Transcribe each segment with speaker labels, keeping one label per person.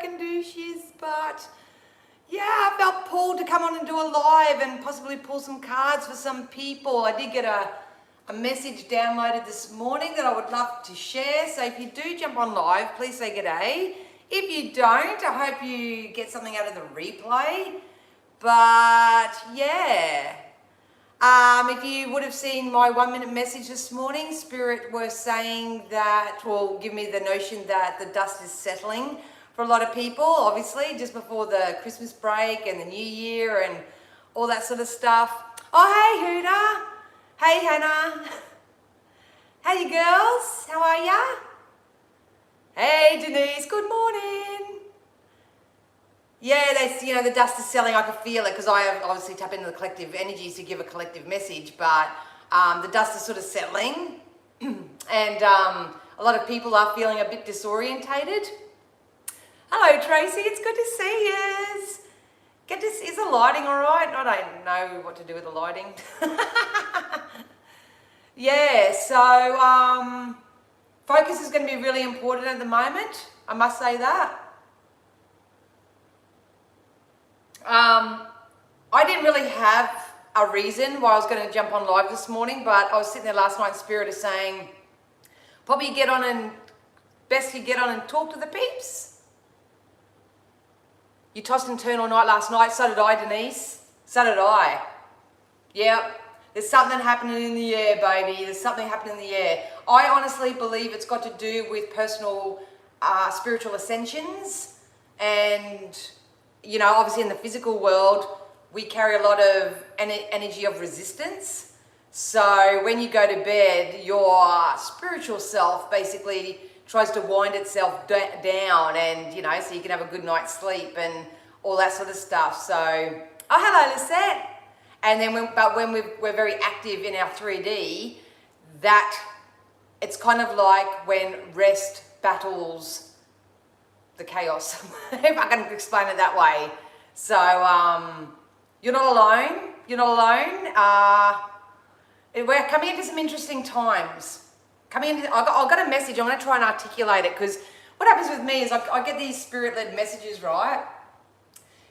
Speaker 1: can do, but yeah, I felt pulled to come on and do a live and possibly pull some cards for some people. I did get a message downloaded this morning that I would love to share. So if you do jump on live, please say g'day. If you don't, I hope you get something out of the replay. But yeah, if you would have seen my 1 minute message this morning, Spirit were saying that, well, give me the notion that the dust is settling for a lot of people, obviously, just before the Christmas break and the New Year and all that sort of stuff. Oh, hey, Huda. Hey, Hannah. Hey, you girls. How are ya? Hey, Denise. Good morning. Yeah, the dust is settling. I can feel it because I have obviously tap into the collective energies to give a collective message, but the dust is sort of settling and a lot of people are feeling a bit disorientated. Hello, Tracy. It's good to see you. Is the lighting all right? I don't know what to do with the lighting. Yeah, so focus is going to be really important at the moment. I must say that. I didn't really have a reason why I was going to jump on live this morning, but I was sitting there last night in Spirit of saying, probably best you get on and talk to the peeps. You tossed and turned all night last night, so did I, Denise. So did I. Yep, there's something happening in the air, baby. There's something happening in the air. I honestly believe it's got to do with personal spiritual ascensions and, obviously in the physical world, we carry a lot of energy of resistance. So when you go to bed, your spiritual self basically tries to wind itself down and, so you can have a good night's sleep and all that sort of stuff. So, oh, hello, Lisette. And then when we're very active in our 3D, it's kind of like when rest battles the chaos, if I can explain it that way. So you're not alone. You're not alone. We're coming into some interesting times. I've got a message. I'm going to try and articulate it because what happens with me is I get these spirit-led messages, right?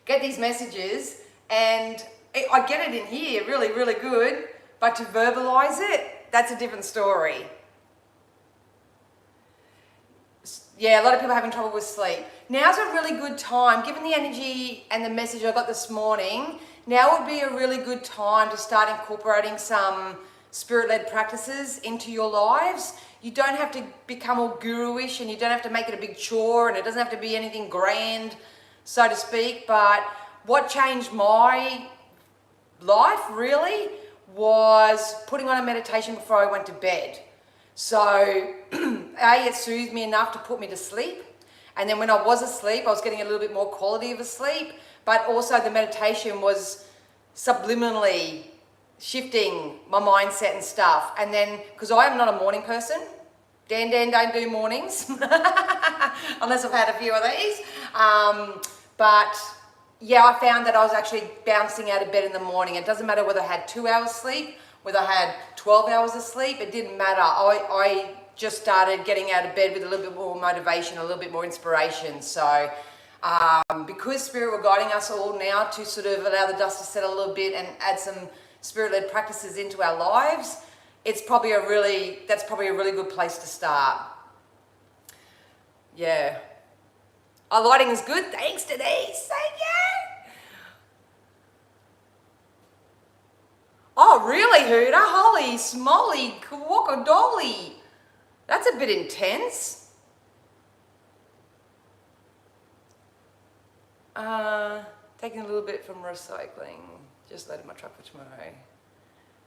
Speaker 1: Get these messages and I get it in here really, really good, but to verbalize it, that's a different story. Yeah, a lot of people are having trouble with sleep. Now's a really good time, given the energy and the message I got this morning, now would be a really good time to start incorporating some spirit-led practices into your lives. You don't have to become all guru-ish and you don't have to make it a big chore and it doesn't have to be anything grand, so to speak, but what changed my life really was putting on a meditation before I went to bed. So, it soothed me enough to put me to sleep. And then when I was asleep, I was getting a little bit more quality of a sleep, but also the meditation was subliminally shifting my mindset and stuff. And then, because I am not a morning person, Dan don't do mornings, unless I've had a few of these. But yeah, I found that I was actually bouncing out of bed in the morning. It doesn't matter whether I had 2 hours sleep, whether I had 12 hours of sleep, it didn't matter. I just started getting out of bed with a little bit more motivation, a little bit more inspiration. So because Spirit were guiding us all now to sort of allow the dust to settle a little bit and add some spirit-led practices into our lives, that's probably a really good place to start. Yeah. Our lighting is good. Thanks, Denise. Thank you. Oh, really, Huda? Holy smoly, guacamole. That's a bit intense. Taking a little bit from recycling. Just loaded my truck for tomorrow.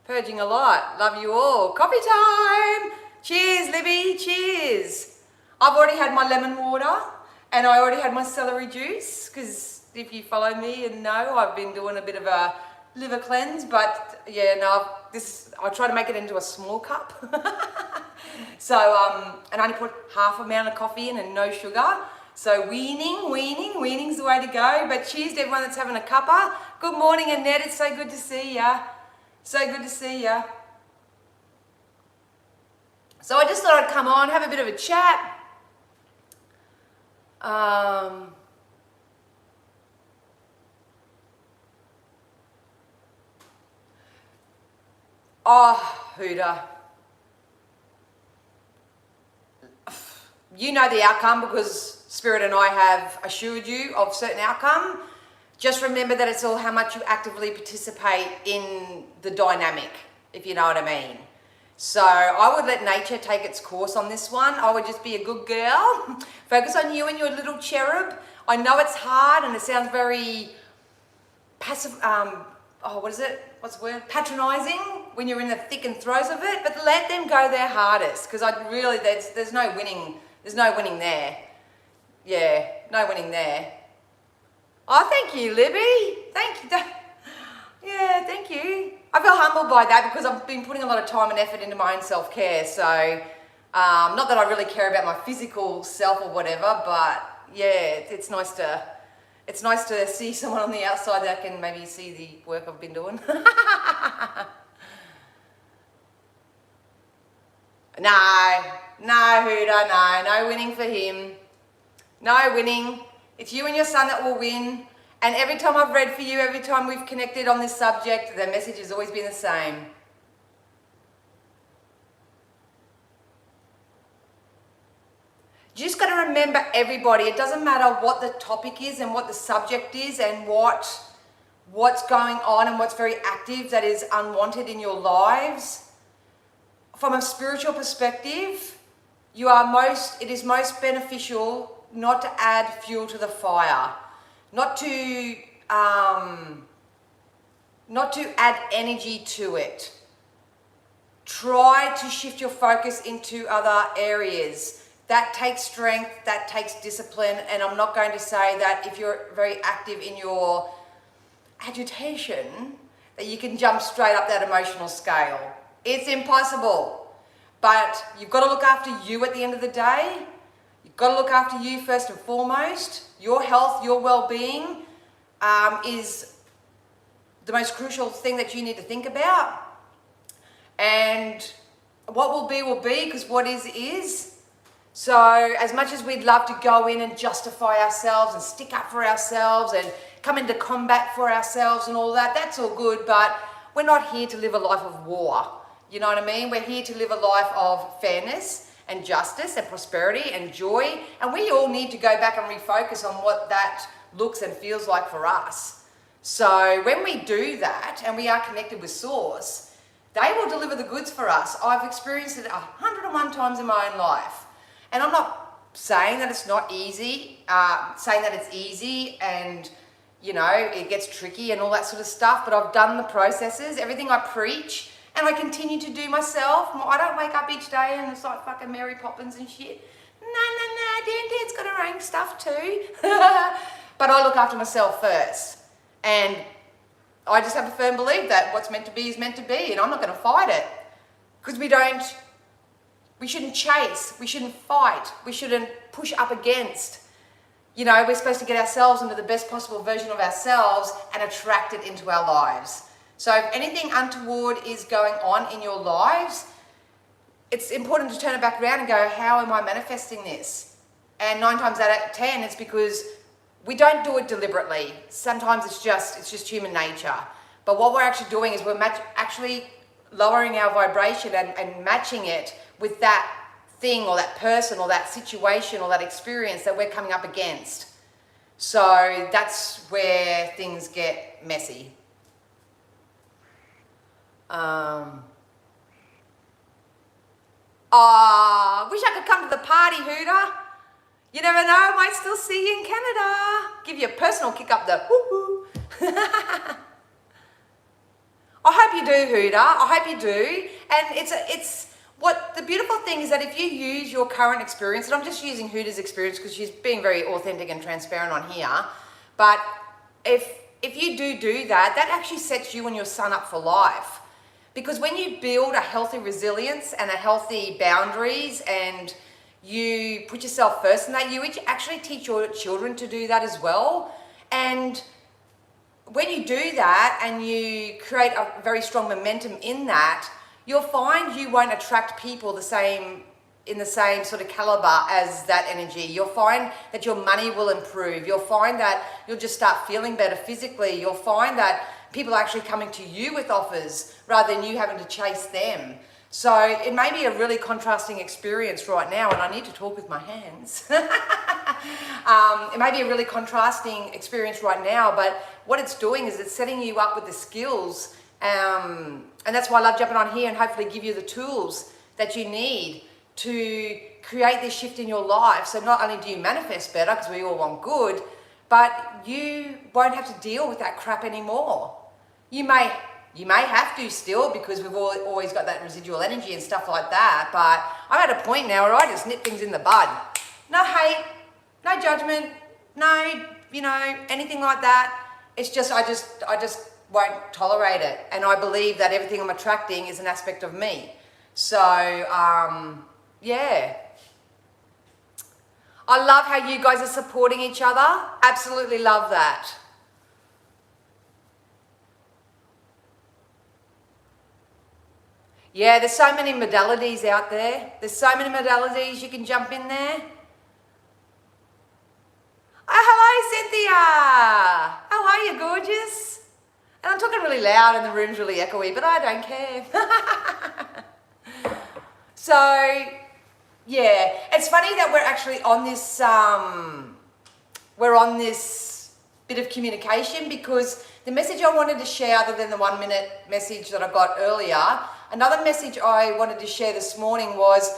Speaker 1: Purging a lot. Love you all. Coffee time. Cheers, Libby. Cheers. I've already had my lemon water and I already had my celery juice because if you follow me and know, I've been doing a bit of a liver cleanse, but yeah, no, I try to make it into a small cup. So, and I only put half amount of coffee in and no sugar. So weaning's the way to go. But cheers to everyone that's having a cuppa. Good morning, Annette. It's so good to see ya. So good to see ya. So I just thought I'd come on, have a bit of a chat. Oh, Huda. You know the outcome because Spirit and I have assured you of certain outcome. Just remember that it's all how much you actively participate in the dynamic, if you know what I mean. So I would let nature take its course on this one. I would just be a good girl. Focus on you and your little cherub. I know it's hard and it sounds very passive, what's the word? Patronizing when you're in the thick and throes of it, but let them go their hardest because there's no winning. There's no winning there. Yeah, no winning there. Oh, thank you, Libby. Thank you. Yeah, thank you. I feel humbled by that because I've been putting a lot of time and effort into my own self-care. So, not that I really care about my physical self or whatever, but yeah, it's nice to see someone on the outside that can maybe see the work I've been doing. No, Huda, no winning for him. No winning. It's you and your son that will win. And every time I've read for you, every time we've connected on this subject, the message has always been the same. You just got to remember, everybody, it doesn't matter what the topic is and what the subject is and what's going on and what's very active that is unwanted in your lives. From a spiritual perspective, it is most beneficial not to add fuel to the fire, not to add energy to it. Try to shift your focus into other areas. That takes strength, that takes discipline, and I'm not going to say that if you're very active in your agitation, that you can jump straight up that emotional scale. It's impossible. But you've got to look after you at the end of the day. You've got to look after you first and foremost. Your health, your well-being is the most crucial thing that you need to think about. And what will be, because what is. So as much as we'd love to go in and justify ourselves and stick up for ourselves and come into combat for ourselves and all that, that's all good, but we're not here to live a life of war. You know what I mean? We're here to live a life of fairness and justice and prosperity and joy, and we all need to go back and refocus on what that looks and feels like for us. So when we do that and we are connected with Source, they will deliver the goods for us. I've experienced it 101 times in my own life. And I'm not saying that it's not easy, saying that it's easy and, you know, it gets tricky and all that sort of stuff, but I've done the processes, everything I preach, and I continue to do myself. I don't wake up each day and it's like fucking Mary Poppins and shit. No, Dan's got her own stuff too. But I look after myself first. And I just have a firm belief that what's meant to be is meant to be, and I'm not going to fight it. Because we shouldn't chase, we shouldn't fight, we shouldn't push up against. You know, we're supposed to get ourselves into the best possible version of ourselves and attract it into our lives. So if anything untoward is going on in your lives, it's important to turn it back around and go, how am I manifesting this? And 9 times out of 10, it's because we don't do it deliberately. Sometimes it's just human nature. But what we're actually doing is we're actually lowering our vibration and matching it with that thing or that person or that situation or that experience that we're coming up against. So that's where things get messy. Wish I could come to the party, Huda. You never know, I might still see you in Canada. Give you a personal kick up the woo-hoo. I hope you do, Huda. I hope you do. And it's what the beautiful thing is that if you use your current experience, and I'm just using Huda's experience because she's being very authentic and transparent on here, but if you do that, that actually sets you and your son up for life. Because when you build a healthy resilience and a healthy boundaries and you put yourself first in that, you actually teach your children to do that as well. And when you do that and you create a very strong momentum in that, you'll find you won't attract people in the same sort of caliber as that energy. You'll find that your money will improve. You'll find that you'll just start feeling better physically. You'll find that people are actually coming to you with offers rather than you having to chase them. So it may be a really contrasting experience right now, and I need to talk with my hands. It may be a really contrasting experience right now, but what it's doing is it's setting you up with the skills, and that's why I love jumping on here and hopefully give you the tools that you need to create this shift in your life. So not only do you manifest better, because we all want good, but you won't have to deal with that crap anymore. You may have to still, because we've always got that residual energy and stuff like that, but I'm at a point now where I just nip things in the bud. No hate, no judgment, no, anything like that. It's just, I just won't tolerate it. And I believe that everything I'm attracting is an aspect of me. So, yeah. I love how you guys are supporting each other. Absolutely love that. Yeah, there's so many modalities out there. There's so many modalities you can jump in there. Oh, hello, Cynthia. How are you, gorgeous? And I'm talking really loud and the room's really echoey, but I don't care. So, yeah, it's funny that we're actually on this bit of communication, because the message I wanted to share, other than the 1 minute message that I got earlier, another message I wanted to share this morning was,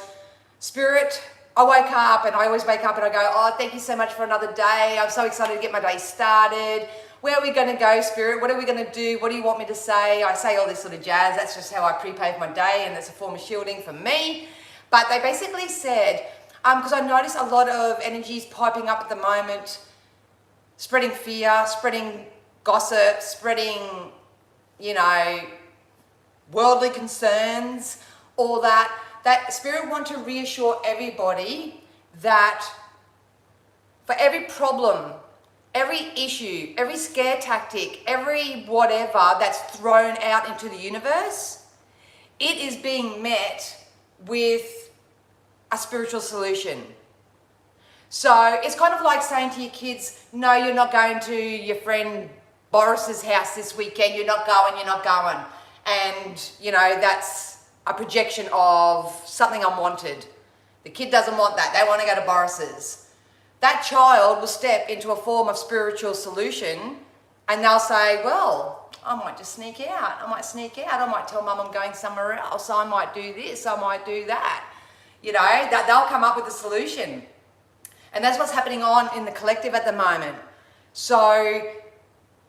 Speaker 1: Spirit, I woke up, and I always wake up and I go, oh, thank you so much for another day. I'm so excited to get my day started. Where are we going to go, Spirit? What are we going to do? What do you want me to say? I say all this sort of jazz. That's just how I pre-pave my day, and it's a form of shielding for me. But they basically said, because I notice a lot of energies piping up at the moment, spreading fear, spreading gossip, spreading, worldly concerns, all that. That Spirit want to reassure everybody that for every problem, every issue, every scare tactic, every whatever that's thrown out into the universe, it is being met with a spiritual solution. So it's kind of like saying to your kids, no, you're not going to your friend Boris's house this weekend. You're not going. And, that's a projection of something unwanted. The kid doesn't want that. They want to go to Boris's. That child will step into a form of spiritual solution, and they'll say, well, I might just sneak out. I might tell mum I'm going somewhere else. I might do this. I might do that. That they'll come up with a solution. And that's what's happening on in the collective at the moment. So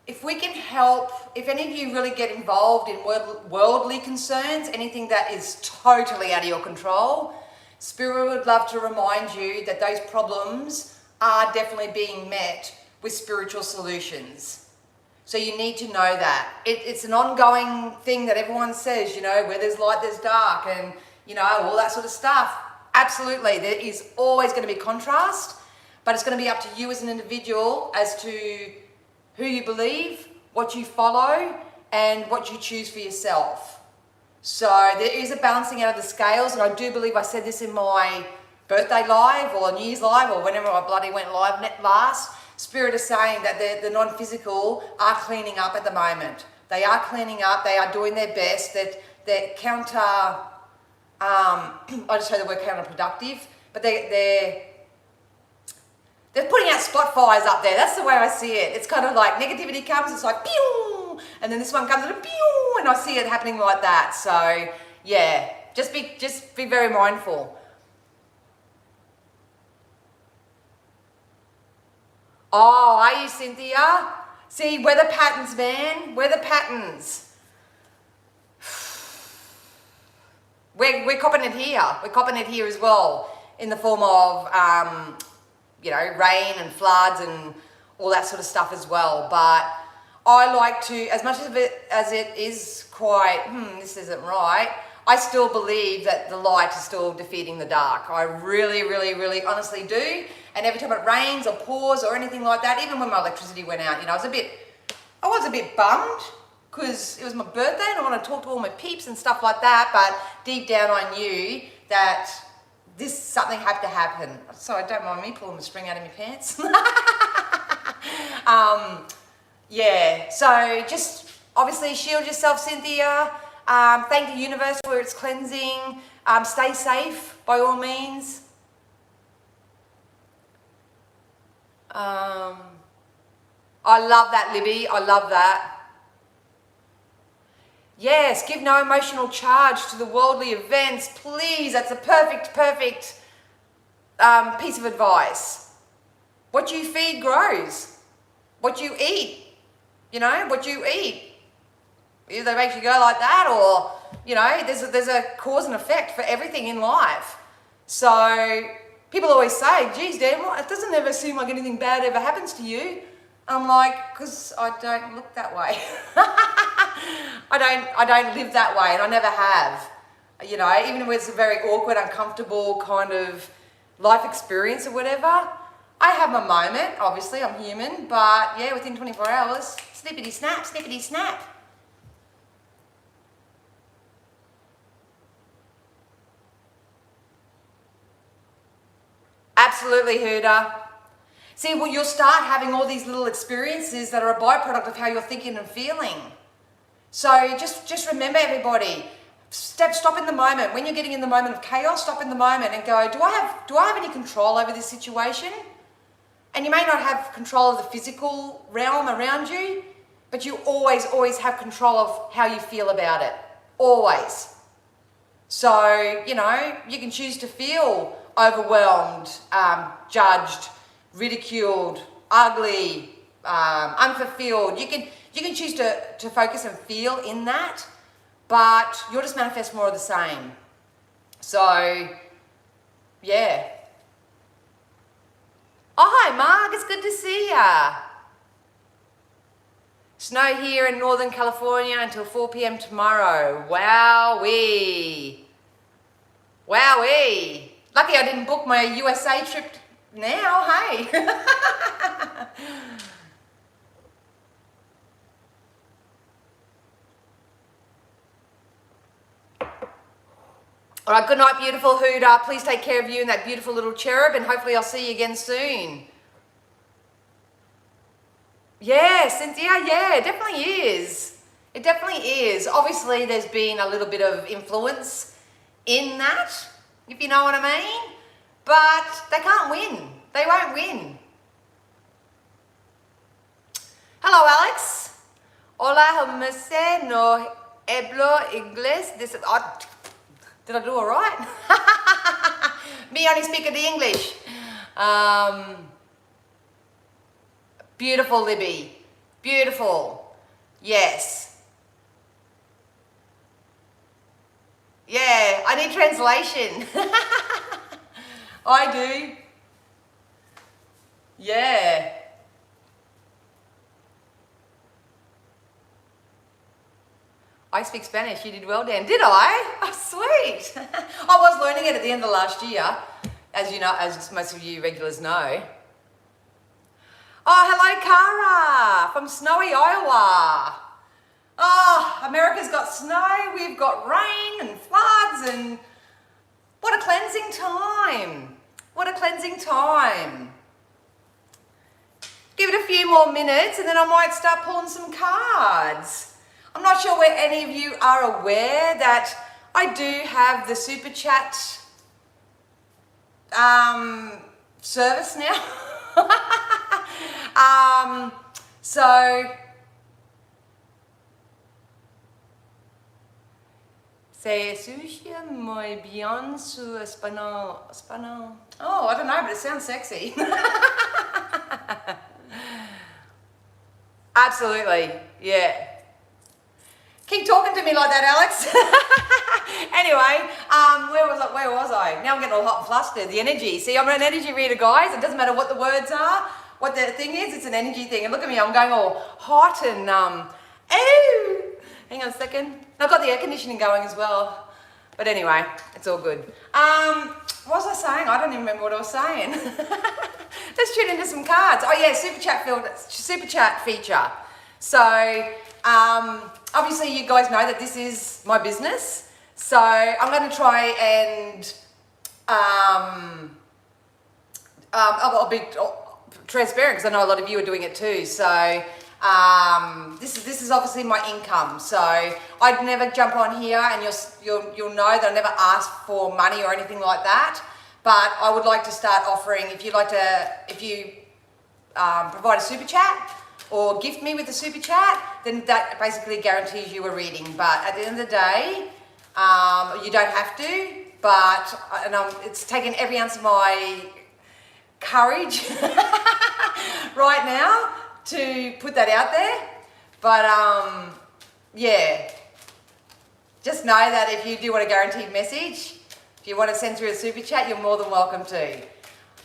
Speaker 1: if we can help, if any of you really get involved in worldly concerns, anything that is totally out of your control, Spirit would love to remind you that those problems are definitely being met with spiritual solutions. So you need to know that. It's an ongoing thing that everyone says, where there's light, there's dark, and, all that sort of stuff. Absolutely, there is always going to be contrast, but it's going to be up to you as an individual as to who you believe, what you follow, and what you choose for yourself. So there is a balancing out of the scales, and I do believe I said this in my birthday live or New Year's live or whenever I bloody went live last. Spirit is saying that the non-physical are cleaning up at the moment. They are cleaning up. They are doing their best. They're counter. I just heard the word counterproductive, but they're putting out spot fires up there. That's the way I see it. It's kind of like negativity comes, it's like pew, and then this one comes and a pew, and I see it happening like that. So yeah, just be very mindful. Oh, are you, Cynthia? See, weather patterns, man. Weather patterns. We're copping it here. We're copping it here as well, in the form of rain and floods and all that sort of stuff as well. But I like to, as much of it as it is quite, this isn't right, I still believe that the light is still defeating the dark. I really, really, really honestly do. And every time it rains or pours or anything like that, even when my electricity went out, I was a bit bummed, because it was my birthday and I want to talk to all my peeps and stuff like that. But deep down I knew that something had to happen. So don't mind me pulling the string out of my pants. Yeah, so Obviously, shield yourself, Cynthia. Thank the universe for its cleansing. Stay safe, by all means. I love that, Libby. I love that. Yes, give no emotional charge to the worldly events. Please, that's a perfect piece of advice. What you feed grows. What you eat, what you eat. Either makes you go like that or, there's a cause and effect for everything in life. So people always say, geez, Dan, it doesn't ever seem like anything bad ever happens to you. I'm like, because I don't look that way. I don't live that way, and I never have. Even when it's a very awkward, uncomfortable kind of life experience or whatever, I have my moment. Obviously, I'm human, but yeah, within 24 hours, snippity snap, snippity snap. Absolutely, Huda. See, well, you'll start having all these little experiences that are a byproduct of how you're thinking and feeling. So just remember, everybody, stop in the moment. When you're getting in the moment of chaos, stop in the moment and go, do I have any control over this situation? And you may not have control of the physical realm around you, but you always have control of how you feel about it. Always. So, you can choose to feel overwhelmed, judged, ridiculed, ugly, unfulfilled. You can choose to focus and feel in that, but you'll just manifest more of the same. So, yeah. Oh, hi, Mark. It's good to see ya. Snow here in Northern California until 4 p.m. tomorrow. Wowee. Wowee. Lucky I didn't book my USA trip now, hey. All right, good night, beautiful Huda. Please take care of you and that beautiful little cherub, and hopefully I'll see you again soon. Yeah, Cynthia, yeah, it definitely is. It definitely is. Obviously, there's been a little bit of influence in that, if you know what I mean. But they can't win. They won't win. Hello, Alex. Hola, Jose, no hablo inglés. Did I do all right? Me only speak the English. Beautiful, Libby. Beautiful. Yes. Yeah, I need translation. I do. Yeah. I speak Spanish. You did well, Dan. Did I? Oh, sweet. I was learning it at the end of last year, as you know, as most of you regulars know. Oh, hello, Cara from snowy Iowa. Oh, America's got snow. We've got rain and floods, and what a cleansing time. What a cleansing time. Give it a few more minutes, and then I might start pulling some cards. I'm not sure where any of you are aware that I do have the Super Chat service now. Se escucha muy bien su español. Oh, I don't know, but it sounds sexy. Absolutely, yeah. Keep talking to me like that, Alex. Anyway, where was I? Now I'm getting all hot and flustered. The energy. See, I'm an energy reader, guys. It doesn't matter what the words are, what the thing is, it's an energy thing. And look at me, I'm going all hot and, oh! Hang on a second. I've got the air conditioning going as well. But anyway, it's all good. What was I saying? I don't even remember what I was saying. Let's tune into some cards. Oh yeah, Super Chat feature. So, obviously you guys know that this is my business. So I'm going to try and I'll be transparent because I know a lot of you are doing it too. So This is obviously my income, so I'd never jump on here, and you'll know that I never ask for money or anything like that. But I would like to start offering, if you provide a super chat or gift me with a super chat, then that basically guarantees you a reading. But at the end of the day, you don't have to. But it's taken every ounce of my courage right now to put that out there. But yeah, just know that if you do want a guaranteed message, if you want to send through a super chat, you're more than welcome to.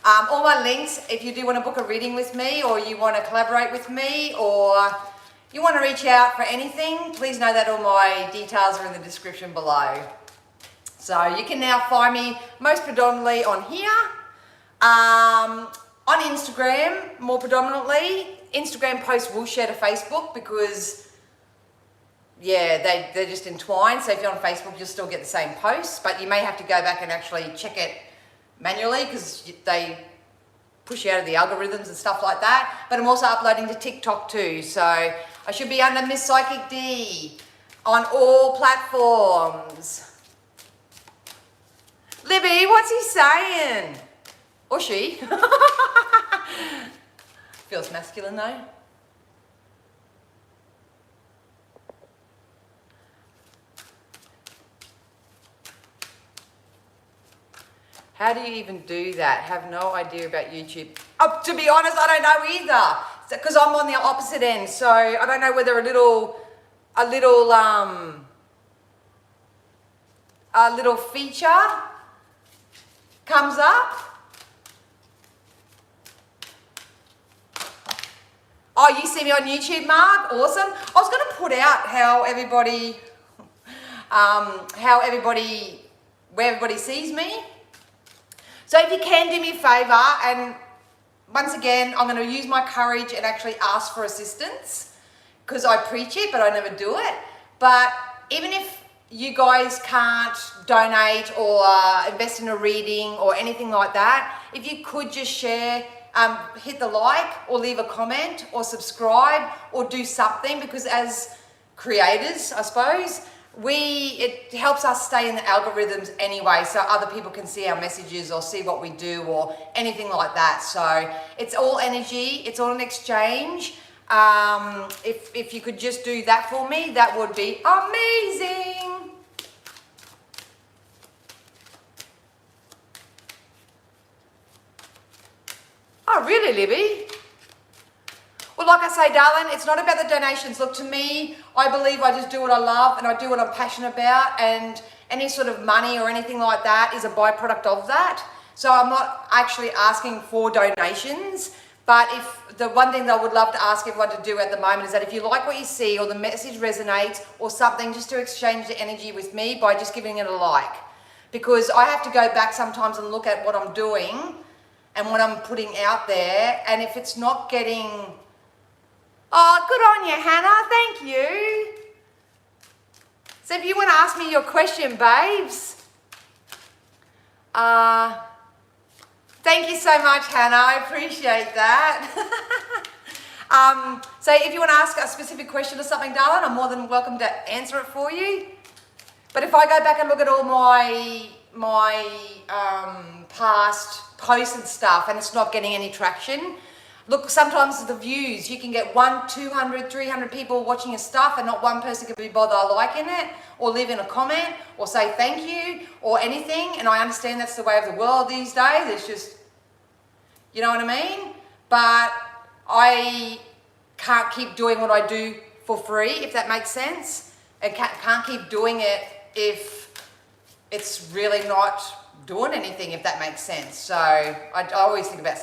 Speaker 1: All my links, if you do want to book a reading with me, or you want to collaborate with me, or you want to reach out for anything, please know that all my details are in the description below. So you can now find me most predominantly on here, on Instagram more predominantly. Instagram posts will share to Facebook because, yeah, they're just entwined. So if you're on Facebook, you'll still get the same posts, but you may have to go back and actually check it manually because they push you out of the algorithms and stuff like that. But I'm also uploading to TikTok too. So I should be under Miss Psychic D on all platforms. Libby, what's he saying? Or she. Feels masculine though. How do you even do that? Have no idea about YouTube. Oh, to be honest, I don't know either. Because I'm on the opposite end, so I don't know whether a little feature comes up. Oh, you see me on YouTube, Mark? Awesome. I was going to put out where everybody sees me. So if you can do me a favour, and once again, I'm going to use my courage and actually ask for assistance because I preach it, but I never do it. But even if you guys can't donate or invest in a reading or anything like that, if you could just share, hit the like or leave a comment or subscribe or do something, because as creators, I suppose, it helps us stay in the algorithms anyway, so other people can see our messages or see what we do or anything like that. So it's all energy, it's all an exchange. If you could just do that for me, that would be amazing. Oh, really, Libby? Well, like I say, darling, it's not about the donations. Look, to me, I believe I just do what I love and I do what I'm passionate about, and any sort of money or anything like that is a byproduct of that. So I'm not actually asking for donations, but if the one thing that I would love to ask everyone to do at the moment is that if you like what you see or the message resonates or something, just to exchange the energy with me by just giving it a like. Because I have to go back sometimes and look at what I'm doing and what I'm putting out there, and if it's not getting... Oh, good on you, Hannah. Thank you. So if you want to ask me your question, babes. Thank you so much, Hannah. I appreciate that. So if you want to ask a specific question or something, darling, I'm more than welcome to answer it for you. But if I go back and look at all my past posts and stuff and it's not getting any traction, look, sometimes the views, you can get 100, 200, 300 people watching your stuff and not one person can be bothered liking it or leaving a comment or say thank you or anything. And I understand that's the way of the world these days. It's just, you know what I mean? But I can't keep doing what I do for free, if that makes sense. And can't keep doing it if it's really not doing anything, if that makes sense. So I always think about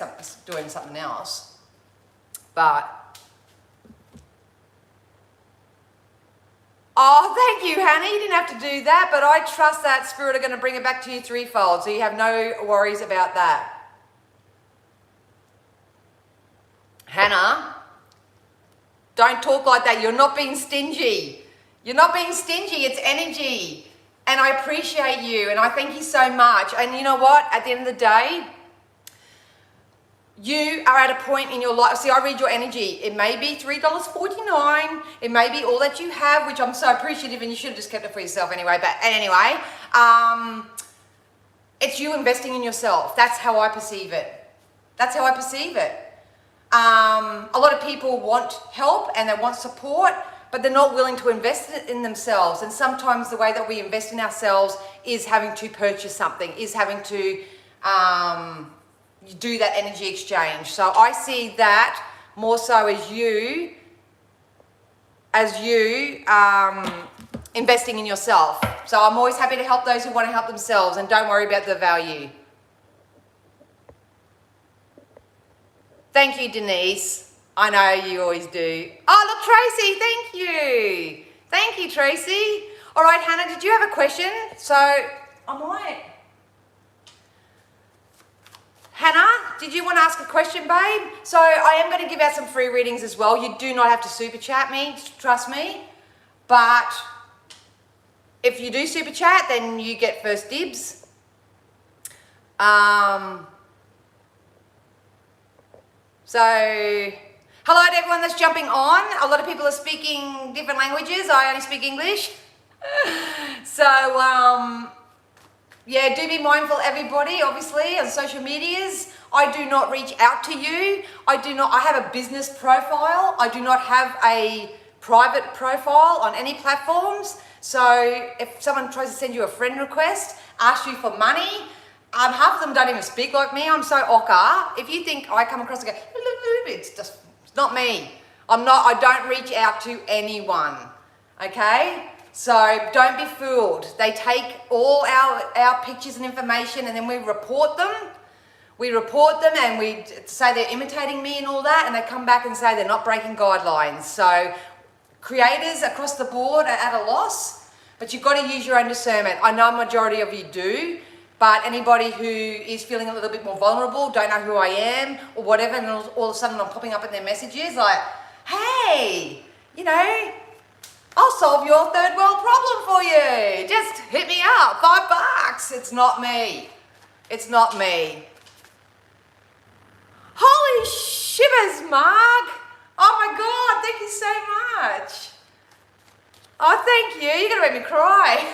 Speaker 1: doing something else. But, oh, thank you, Hannah. You didn't have to do that, but I trust that Spirit are going to bring it back to you threefold, so you have no worries about that. Hannah, don't talk like that. You're not being stingy. You're not being stingy. It's energy. And I appreciate you, and I thank you so much. And you know what? At the end of the day, you are at a point in your life. See, I read your energy. It may be $3.49. It may be all that you have, which I'm so appreciative, and you should have just kept it for yourself anyway. But anyway, it's you investing in yourself. That's how I perceive it. That's how I perceive it. A lot of people want help and they want support, but they're not willing to invest in themselves. And sometimes the way that we invest in ourselves is having to purchase something, is having to do that energy exchange. So I see that more so as you investing in yourself. So I'm always happy to help those who want to help themselves, and don't worry about the value. Thank you, Denise. I know you always do. Oh, look, Tracy, thank you. Thank you, Tracy. All right, Hannah, did you have a question? So I might... Hannah, did you want to ask a question, babe? So I am going to give out some free readings as well. You do not have to super chat me, trust me. But if you do super chat, then you get first dibs. So hello to everyone that's jumping on. A lot of people are speaking different languages. I only speak English. So yeah, do be mindful, everybody, obviously, on social medias. I do not reach out to you. I have a business profile. I do not have a private profile on any platforms. So if someone tries to send you a friend request, ask you for money, half of them don't even speak like me. I'm so ocker. If you think I come across and go, it's not me. I don't reach out to anyone, okay? So don't be fooled. They take all our pictures and information, and then we report them. We report them and we say they're imitating me and all that, and they come back and say they're not breaking guidelines. So creators across the board are at a loss, but you've got to use your own discernment. I know a majority of you do, but anybody who is feeling a little bit more vulnerable, don't know who I am or whatever, and all of a sudden I'm popping up in their messages like, hey, you know, I'll solve your third world problem for you. Just hit me up, $5. It's not me. It's not me. Holy shivers, Mark. Oh my God, thank you so much. Oh, thank you. You're going to make me cry.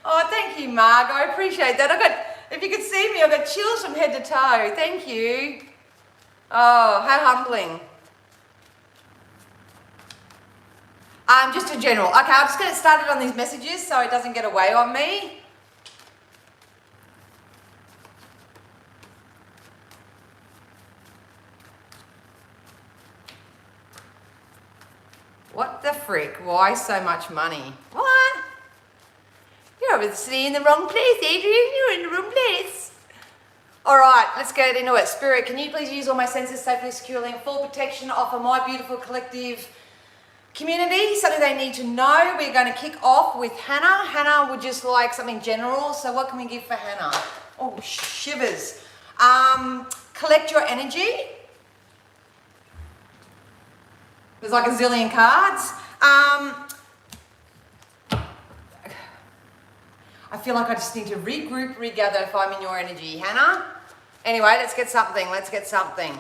Speaker 1: Oh, thank you, Mark. I appreciate that. If you could see me, I've got chills from head to toe. Thank you. Oh, how humbling. Just in general. Okay, I'm just going to start it on these messages so it doesn't get away on me. What the frick? Why so much money? What? You're obviously in the wrong place, Adrian. You're in the wrong place. All right, let's get into it. Spirit, can you please use all my senses safely, securely, and full protection to offer my beautiful collective community something they need to know? We're going to kick off with Hannah. Hannah would just like something general. So what can we give for Hannah? Oh, shivers. Collect your energy. There's like a zillion cards. I feel like I just need to regroup, regather if I'm in your energy. Hannah? Anyway, let's get something. Let's get something.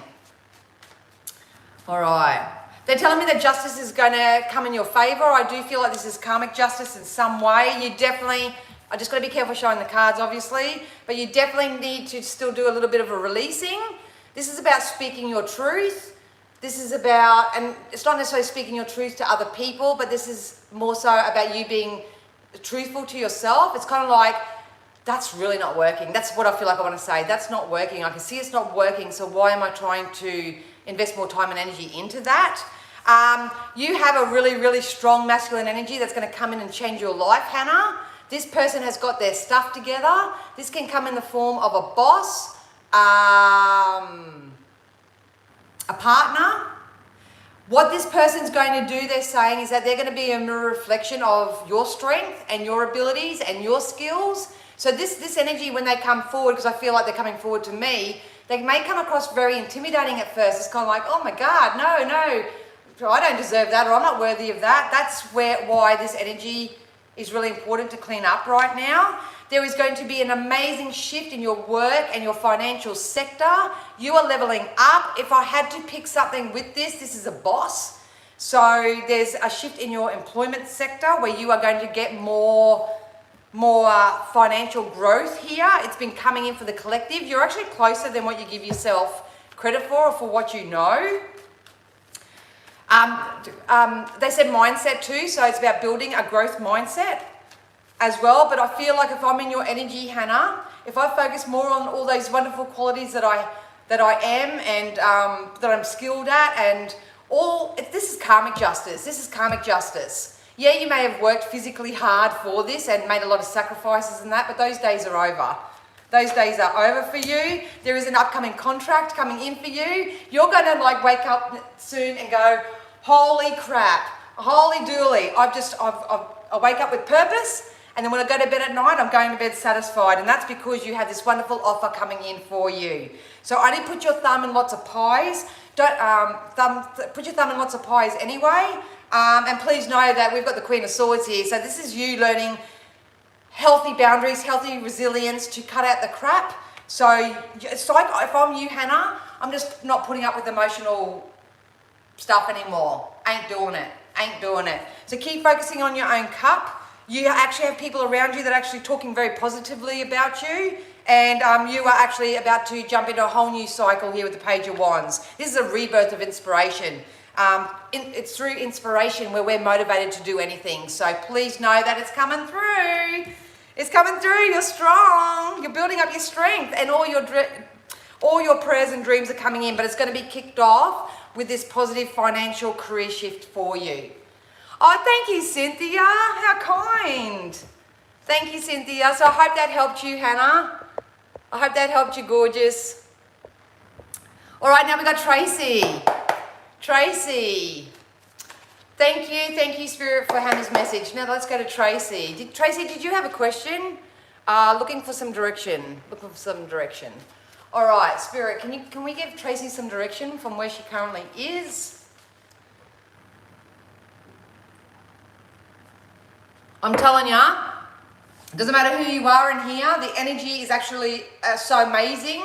Speaker 1: All right. They're telling me that justice is going to come in your favor. I do feel like this is karmic justice in some way. You definitely, I just got to be careful showing the cards, obviously, but you definitely need to still do a little bit of a releasing. This is about speaking your truth. This is about, and it's not necessarily speaking your truth to other people, but this is more so about you being truthful to yourself. It's kind of like, that's really not working. That's what I feel like I want to say. That's not working. I can see it's not working, so why am I trying to invest more time and energy into that? You have a really, really strong masculine energy that's going to come in and change your life, Hannah. This person has got their stuff together. This can come in the form of a boss, a partner. What this person's going to do, they're saying, is that they're going to be a mirror reflection of your strength and your abilities and your skills. So this energy, when they come forward, because I feel like they're coming forward to me, they may come across very intimidating at first. It's kind of like, oh my God, no, I don't deserve that, or I'm not worthy of that. That's why this energy is really important to clean up right now. There is going to be an amazing shift in your work and your financial sector. You are leveling up. If I had to pick something with this is a boss. So there's a shift in your employment sector where you are going to get more financial growth here. It's been coming in for the collective. You're actually closer than what you give yourself credit for or for what you know. They said mindset too, so it's about building a growth mindset as well. But I feel like if I'm in your energy, Hannah, if I focus more on all those wonderful qualities that I am and that I'm skilled at, and this is karmic justice. This is karmic justice. Yeah, you may have worked physically hard for this and made a lot of sacrifices and that, but those days are over. Those days are over for you. There is an upcoming contract coming in for you. You're going to like wake up soon and go, holy crap, holy dooly. I wake up with purpose, and then when I go to bed at night, I'm going to bed satisfied. And that's because you have this wonderful offer coming in for you. So only put your thumb in lots of pies. Don't put your thumb in lots of pies anyway. And please know that we've got the Queen of Swords here. So this is you learning healthy boundaries, healthy resilience to cut out the crap. So it's like if I'm you, Hannah, I'm just not putting up with emotional stuff anymore. Ain't doing it. Ain't doing it. So keep focusing on your own cup. You actually have people around you that are actually talking very positively about you. And you are actually about to jump into a whole new cycle here with the Page of Wands. This is a rebirth of inspiration. It's through inspiration where we're motivated to do anything. So please know that it's coming through. It's coming through. You're strong. You're building up your strength, and all your prayers and dreams are coming in. But it's going to be kicked off with this positive financial career shift for you. Oh, thank you, Cynthia. How kind. Thank you, Cynthia. So I hope that helped you, Hannah. I hope that helped you, gorgeous. All right, now we got Tracy. Tracy. Thank you, Spirit, for Hannah's message. Now let's go to Tracy. Tracy, did you have a question? Looking for some direction. Looking for some direction. All right, Spirit, can we give Tracy some direction from where she currently is? I'm telling ya, doesn't matter who you are in here, the energy is actually so amazing.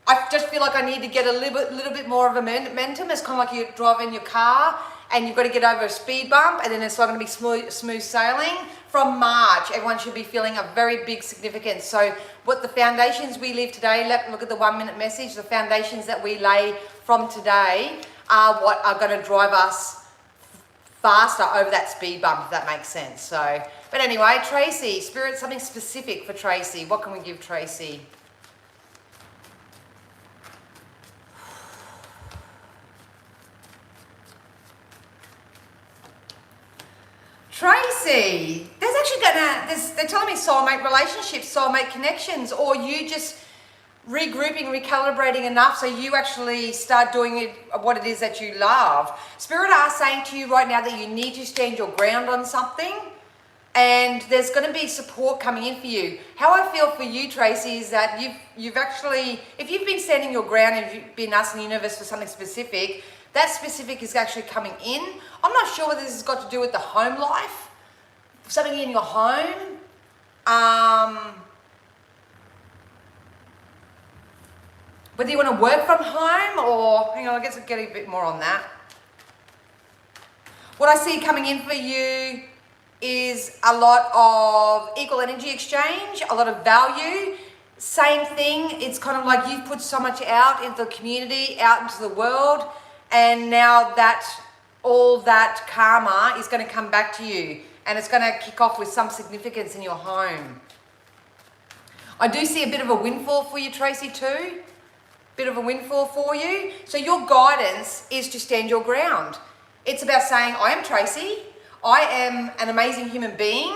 Speaker 1: I just feel like I need to get a little bit more of a momentum. It's kind of like you're driving your car and you've got to get over a speed bump, and then it's not going to be smooth sailing. From March, everyone should be feeling a very big significance. So what the foundations we leave today, look at the 1 minute message, the foundations that we lay from today are what are going to drive us faster over that speed bump, if that makes sense. So, but anyway, Tracy, Spirit, something specific for Tracy. What can we give Tracy? Tracy, there's actually they're telling me soulmate relationships, soulmate connections, or you just regrouping, recalibrating enough so you actually start doing what it is that you love. Spirit are saying to you right now that you need to stand your ground on something, and there's going to be support coming in for you. How I feel for you, Tracy, is that you've actually, if you've been standing your ground and you've been asking the universe for something specific, that specific is actually coming in. I'm not sure whether this has got to do with the home life, something in your home. Whether you want to work from home or, hang on, I guess I'll get a bit more on that. What I see coming in for you is a lot of equal energy exchange, a lot of value. Same thing, it's kind of like you've put so much out into the community, out into the world, and now that all that karma is going to come back to you, and it's going to kick off with some significance in your home. I do see a bit of a windfall for you, Tracy, too. Bit of a windfall for you. So your guidance is to stand your ground. It's about saying, I am Tracy. I am an amazing human being.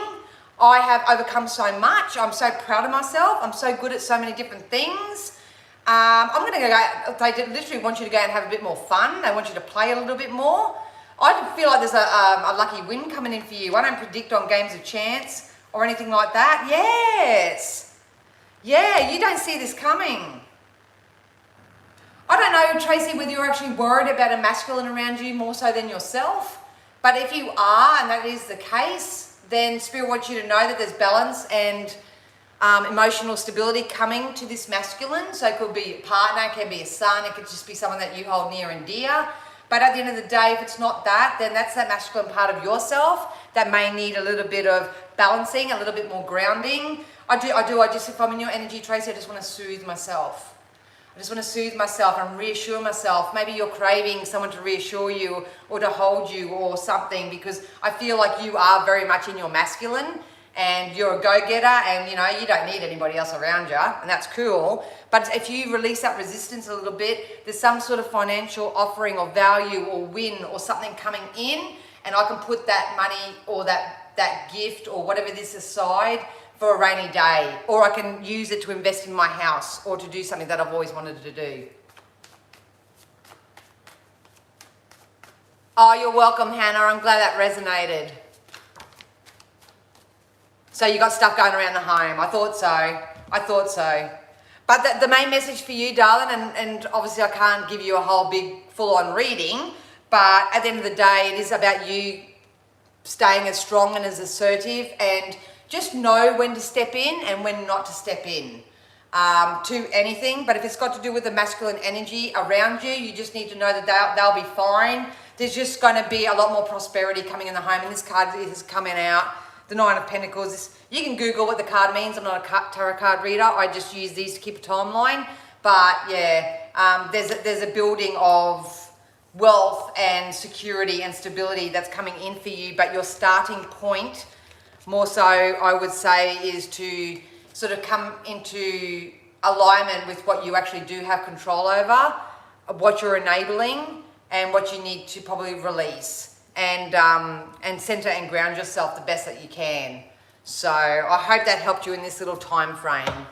Speaker 1: I have overcome so much. I'm so proud of myself. I'm so good at so many different things. I'm going to go, they literally want you to go and have a bit more fun. They want you to play a little bit more. I feel like there's a lucky win coming in for you. I don't predict on games of chance or anything like that. Yes. Yeah, you don't see this coming. I don't know, Tracy, whether you're actually worried about a masculine around you more so than yourself. But if you are, and that is the case, then Spirit wants you to know that there's balance and emotional stability coming to this masculine. So it could be a partner, it can be a son, it could just be someone that you hold near and dear. But at the end of the day, if it's not that, then that's that masculine part of yourself that may need a little bit of balancing, a little bit more grounding. I just, if I'm in your energy, Tracy, I just want to soothe myself. I just want to soothe myself and reassure myself. Maybe you're craving someone to reassure you or to hold you or something, because I feel like you are very much in your masculine and you're a go-getter, and you know, you don't need anybody else around you, and that's cool. But if you release that resistance a little bit, there's some sort of financial offering or value or win or something coming in, and I can put that money or that gift or whatever this aside for a rainy day, or I can use it to invest in my house or to do something that I've always wanted to do. Oh, you're welcome, Hannah. I'm glad that resonated. So you got stuff going around the home. I thought so. But the main message for you, darling, and obviously I can't give you a whole big full-on reading, but at the end of the day, it is about you staying as strong and as assertive, and just know when to step in and when not to step in to anything. But if it's got to do with the masculine energy around you, you just need to know that they'll be fine. There's just going to be a lot more prosperity coming in the home, and this card is coming out. The Nine of Pentacles. You can Google what the card means. I'm not a tarot card reader. I just use these to keep a timeline. But yeah, there's a building of wealth and security and stability that's coming in for you. But your starting point, more so, I would say, is to sort of come into alignment with what you actually do have control over, what you're enabling, and what you need to probably release. And center and ground yourself the best that you can. So I hope that helped you in this little time frame.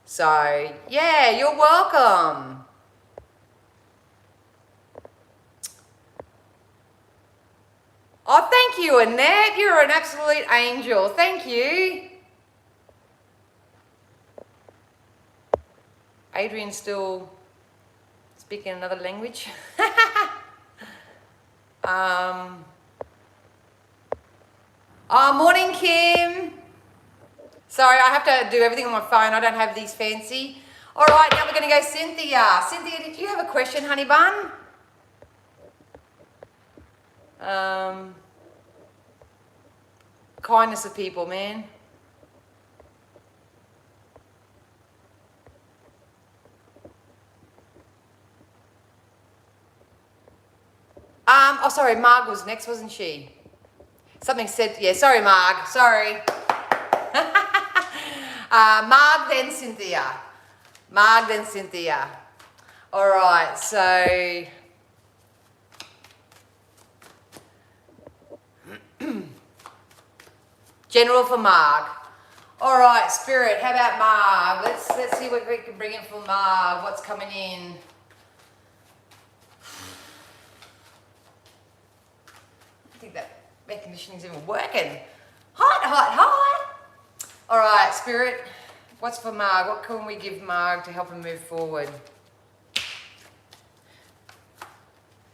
Speaker 1: So yeah, you're welcome. Oh, thank you, Annette. You're an absolute angel. Thank you. Adrian's still speaking another language. Morning, Kim. Sorry, I have to do everything on my phone. I don't have these fancy. All right, now we're going to go Cynthia. Cynthia, did you have a question, honey bun? Kindness of people, man. Oh, sorry, Marg was next, wasn't she? Something said, yeah, sorry, Marg, sorry. Marg, then Cynthia. Marg, then Cynthia. All right, so... General for Marg. All right, Spirit, how about Marg? Let's see what we can bring in for Marg. What's coming in? I think that air conditioning's even working. Hot. All right, Spirit, what's for Marg? What can we give Marg to help him move forward?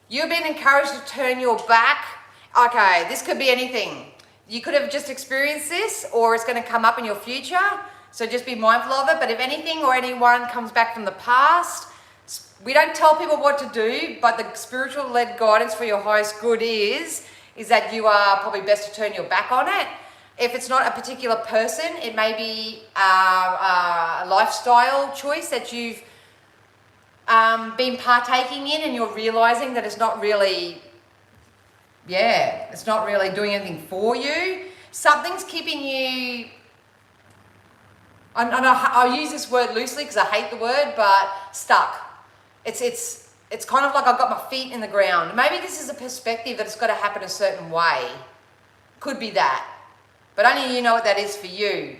Speaker 1: You've been encouraged to turn your back. Okay, this could be anything. You could have just experienced this, or it's going to come up in your future. So just be mindful of it. But if anything or anyone comes back from the past, we don't tell people what to do, but the spiritual led guidance for your highest good is that you are probably best to turn your back on it. If it's not a particular person, it may be a lifestyle choice that you've been partaking in, and you're realizing that it's not really, it's not really doing anything for you. Something's keeping you, and I'll use this word loosely because I hate the word, but stuck. It's kind of like I've got my feet in the ground. Maybe this is a perspective that it's got to happen a certain way. Could be that. But only you know what that is for you.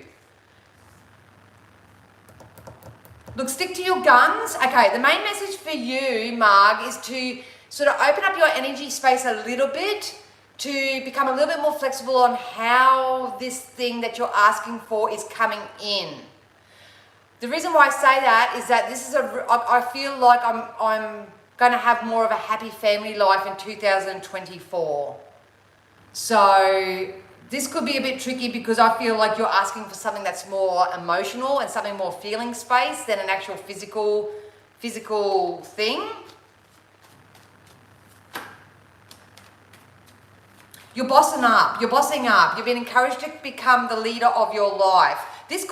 Speaker 1: Look, stick to your guns. Okay, the main message for you, Marg, is to sort of open up your energy space a little bit, to become a little bit more flexible on how this thing that you're asking for is coming in. The reason why I say that is that this is I feel like I'm going to have more of a happy family life in 2024. So This could be a bit tricky because I feel like you're asking for something that's more emotional and something more feeling space than an actual physical thing. You're bossing up, you've been encouraged to become the leader of your life. This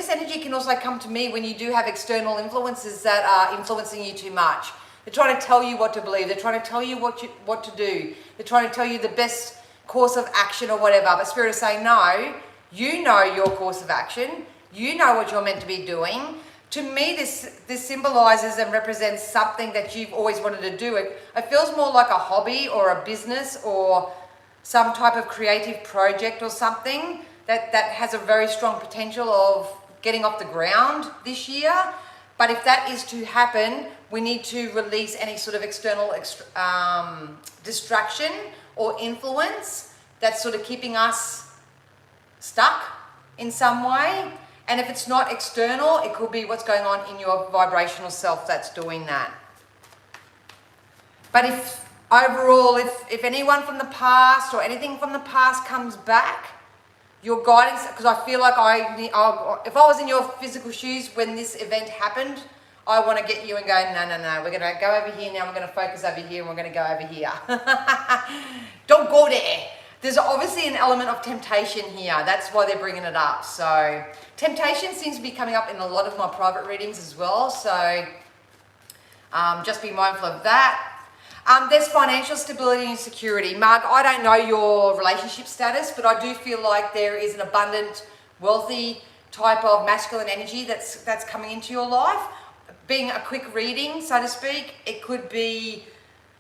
Speaker 1: energy can also come to me when you do have external influences that are influencing you too much. They're trying to tell you what to believe, they're trying to tell you what to do, they're trying to tell you the best course of action or whatever, but Spirit is saying, no, you know your course of action, you know what you're meant to be doing. To me, this symbolizes and represents something that you've always wanted to do. It feels more like a hobby or a business or some type of creative project or something that has a very strong potential of getting off the ground this year. But if that is to happen, we need to release any sort of external distraction or influence that's sort of keeping us stuck in some way. And if it's not external, it could be what's going on in your vibrational self that's doing that. But if overall, if anyone from the past or anything from the past comes back, your guidance, because I feel like if I was in your physical shoes when this event happened, I want to get you and go, no, we're going to go over here now, we're going to focus over here, and we're going to go over here. Don't go there. There's obviously an element of temptation here. That's why they're bringing it up. So temptation seems to be coming up in a lot of my private readings as well. So just be mindful of that. There's financial stability and security. Mark, I don't know your relationship status, but I do feel like there is an abundant, wealthy type of masculine energy that's coming into your life. Being a quick reading, so to speak, it could be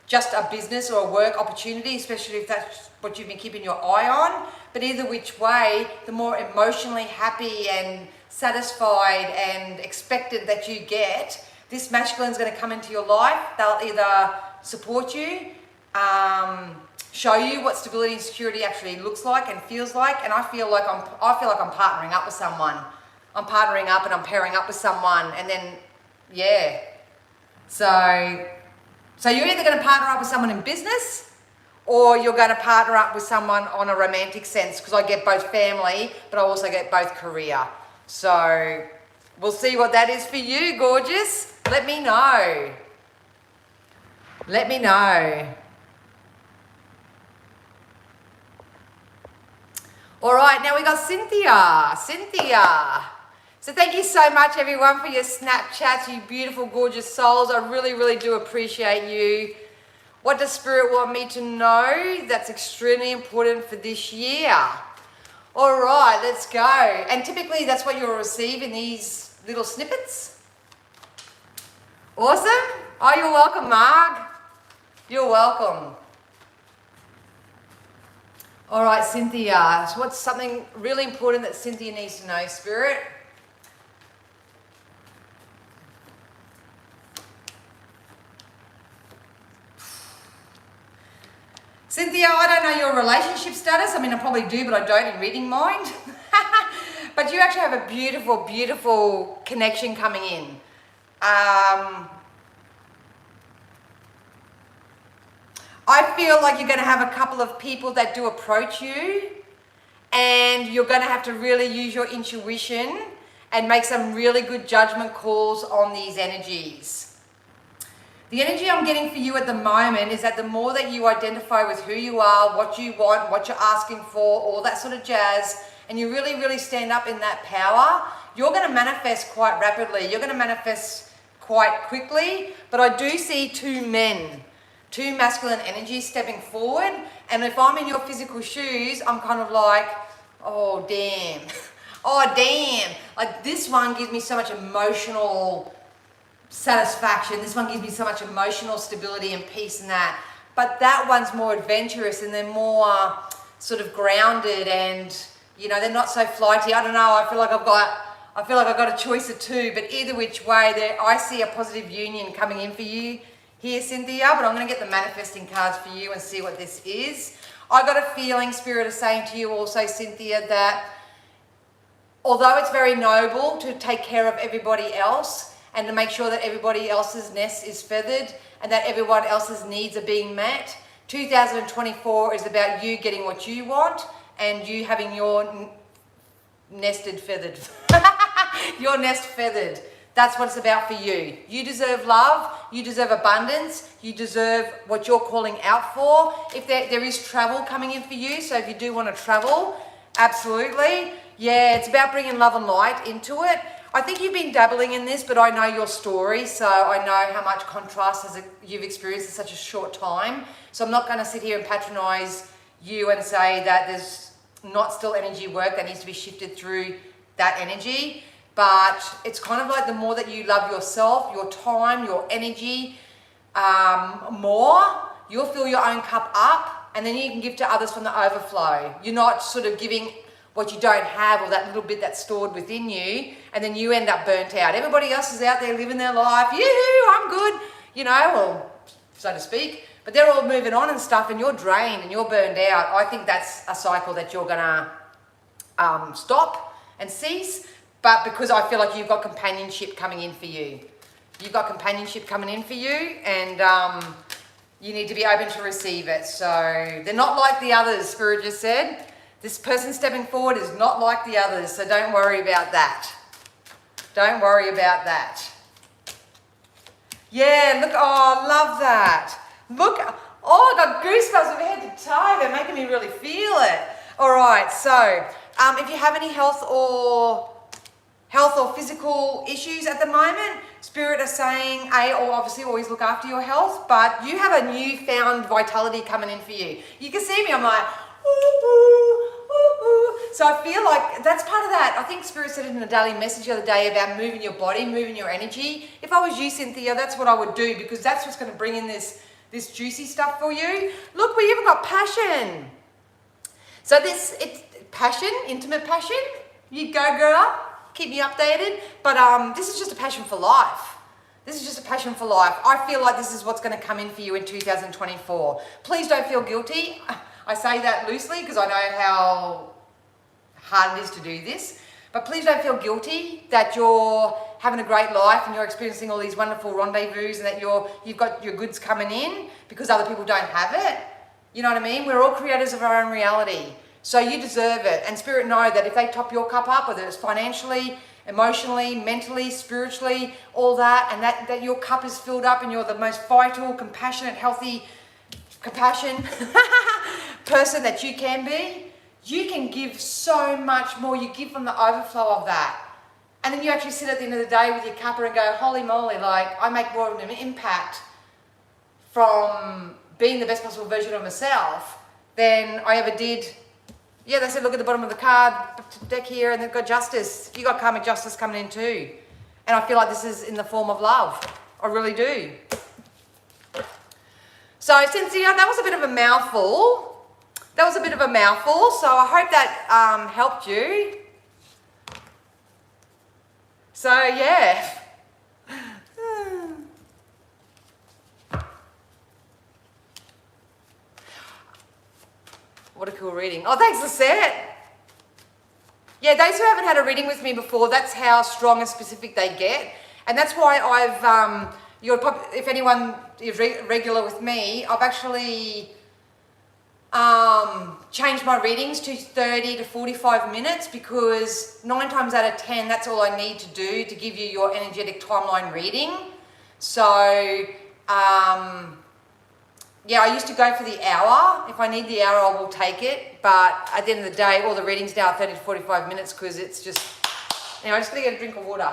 Speaker 1: just a business or a work opportunity, especially if that's what you've been keeping your eye on. But either which way, the more emotionally happy and satisfied and expected that you get, this masculine is going to come into your life. They'll either support you, show you what stability and security actually looks like and feels like. And I feel like I'm partnering up with someone. I'm partnering up and I'm pairing up with someone, and then yeah. So you're either going to partner up with someone in business, or you're going to partner up with someone on a romantic sense, because I get both family, but I also get both career. So we'll see what that is for you, gorgeous. Let me know. Let me know. All right, now we got Cynthia. So thank you so much, everyone, for your Snapchats, you beautiful, gorgeous souls. I really, really do appreciate you. What does Spirit want me to know? That's extremely important for this year. All right, let's go. And typically that's what you'll receive in these little snippets. Awesome. Oh, you're welcome, Marg. You're welcome. All right, Cynthia. So what's something really important that Cynthia needs to know, Spirit? Cynthia, I don't know your relationship status. I mean, I probably do, but I don't in reading mind. But you actually have a beautiful, beautiful connection coming in. I feel like you're going to have a couple of people that do approach you, and you're going to have to really use your intuition and make some really good judgment calls on these energies. The energy I'm getting for you at the moment is that the more that you identify with who you are, what you want, what you're asking for, all that sort of jazz, and you really, really stand up in that power, you're going to manifest quite rapidly. You're going to manifest quite quickly. But I do see two masculine energies stepping forward. And if I'm in your physical shoes, I'm kind of like, oh, damn. Oh, damn. Like, this one gives me so much emotional satisfaction. This one gives me so much emotional stability and peace and that. But that one's more adventurous, and they're more sort of grounded, and, you know, they're not so flighty. I don't know. I feel like I've got a choice of two, but either which way, I see a positive union coming in for you here, Cynthia, but I'm going to get the manifesting cards for you and see what this is. I got a feeling Spirit is saying to you also, Cynthia, that although it's very noble to take care of everybody else and to make sure that everybody else's nest is feathered and that everyone else's needs are being met, 2024 is about you getting what you want and you having your nested feathered, your nest feathered. That's what it's about for you. You deserve love, you deserve abundance, you deserve what you're calling out for. If there is travel coming in for you, so if you do want to travel, absolutely. Yeah, it's about bringing love and light into it. I think you've been dabbling in this, but I know your story, so I know how much contrast you've experienced in such a short time. So I'm not going to sit here and patronize you and say that there's not still energy work that needs to be shifted through that energy. But it's kind of like the more that you love yourself, your time, your energy, more, you'll fill your own cup up, and then you can give to others from the overflow. You're not sort of giving what you don't have, or that little bit that's stored within you, and then you end up burnt out. Everybody else is out there living their life. Yoo-hoo, I'm good, you know, well, so to speak. But they're all moving on and stuff, and you're drained and you're burned out. I think that's a cycle that you're gonna stop and cease. But because I feel like you've got companionship coming in for you. You've got companionship coming in for you, and you need to be open to receive it. So they're not like the others, Spirit just said. This person stepping forward is not like the others, so don't worry about that. Don't worry about that. Yeah, look, oh, I love that. Look, oh, I got goosebumps from head to toe. They're making me really feel it. All right, so if you have any health or physical issues at the moment, Spirit are saying, or obviously always look after your health, but you have a newfound vitality coming in for you. You can see me, I'm like, ooh, ooh, ooh, ooh. So I feel like that's part of that. I think Spirit said it in a daily message the other day about moving your body, moving your energy. If I was you, Cynthia, that's what I would do, because that's what's going to bring in this juicy stuff for you. Look, we even got passion. So it's passion, intimate passion. You go, girl. Keep me updated. But this is just a passion for life. This is just a passion for life. I feel like this is what's going to come in for you in 2024. Please don't feel guilty. I say that loosely because I know how hard it is to do this. But please don't feel guilty that you're having a great life and you're experiencing all these wonderful rendezvous and that you've got your goods coming in because other people don't have it. You know what I mean? We're all creators of our own reality. So you deserve it. And Spirit know that if they top your cup up, whether it's financially, emotionally, mentally, spiritually, all that, and that your cup is filled up and you're the most vital, compassionate, healthy, compassion person that you can be, you can give so much more. You give from the overflow of that. And then you actually sit at the end of the day with your cuppa and go, holy moly, like I make more of an impact from being the best possible version of myself than I ever did. Yeah, they said, look at the bottom of the card deck here, and they've got justice. You got karmic justice coming in too. And I feel like this is in the form of love. I really do. So, Cynthia, that was a bit of a mouthful. So I hope that helped you. So, yeah. What a cool reading. Oh, thanks, Lisette. Yeah, those who haven't had a reading with me before, that's how strong and specific they get. And that's why I've, if anyone is regular with me, I've actually changed my readings to 30 to 45 minutes because 9 times out of 10, that's all I need to do to give you your energetic timeline reading. So, yeah, I used to go for the hour. If I need the hour, I will take it. But at the end of the day, all the readings now are 30 to 45 minutes because it's just... Anyway, I'm just going to get a drink of water.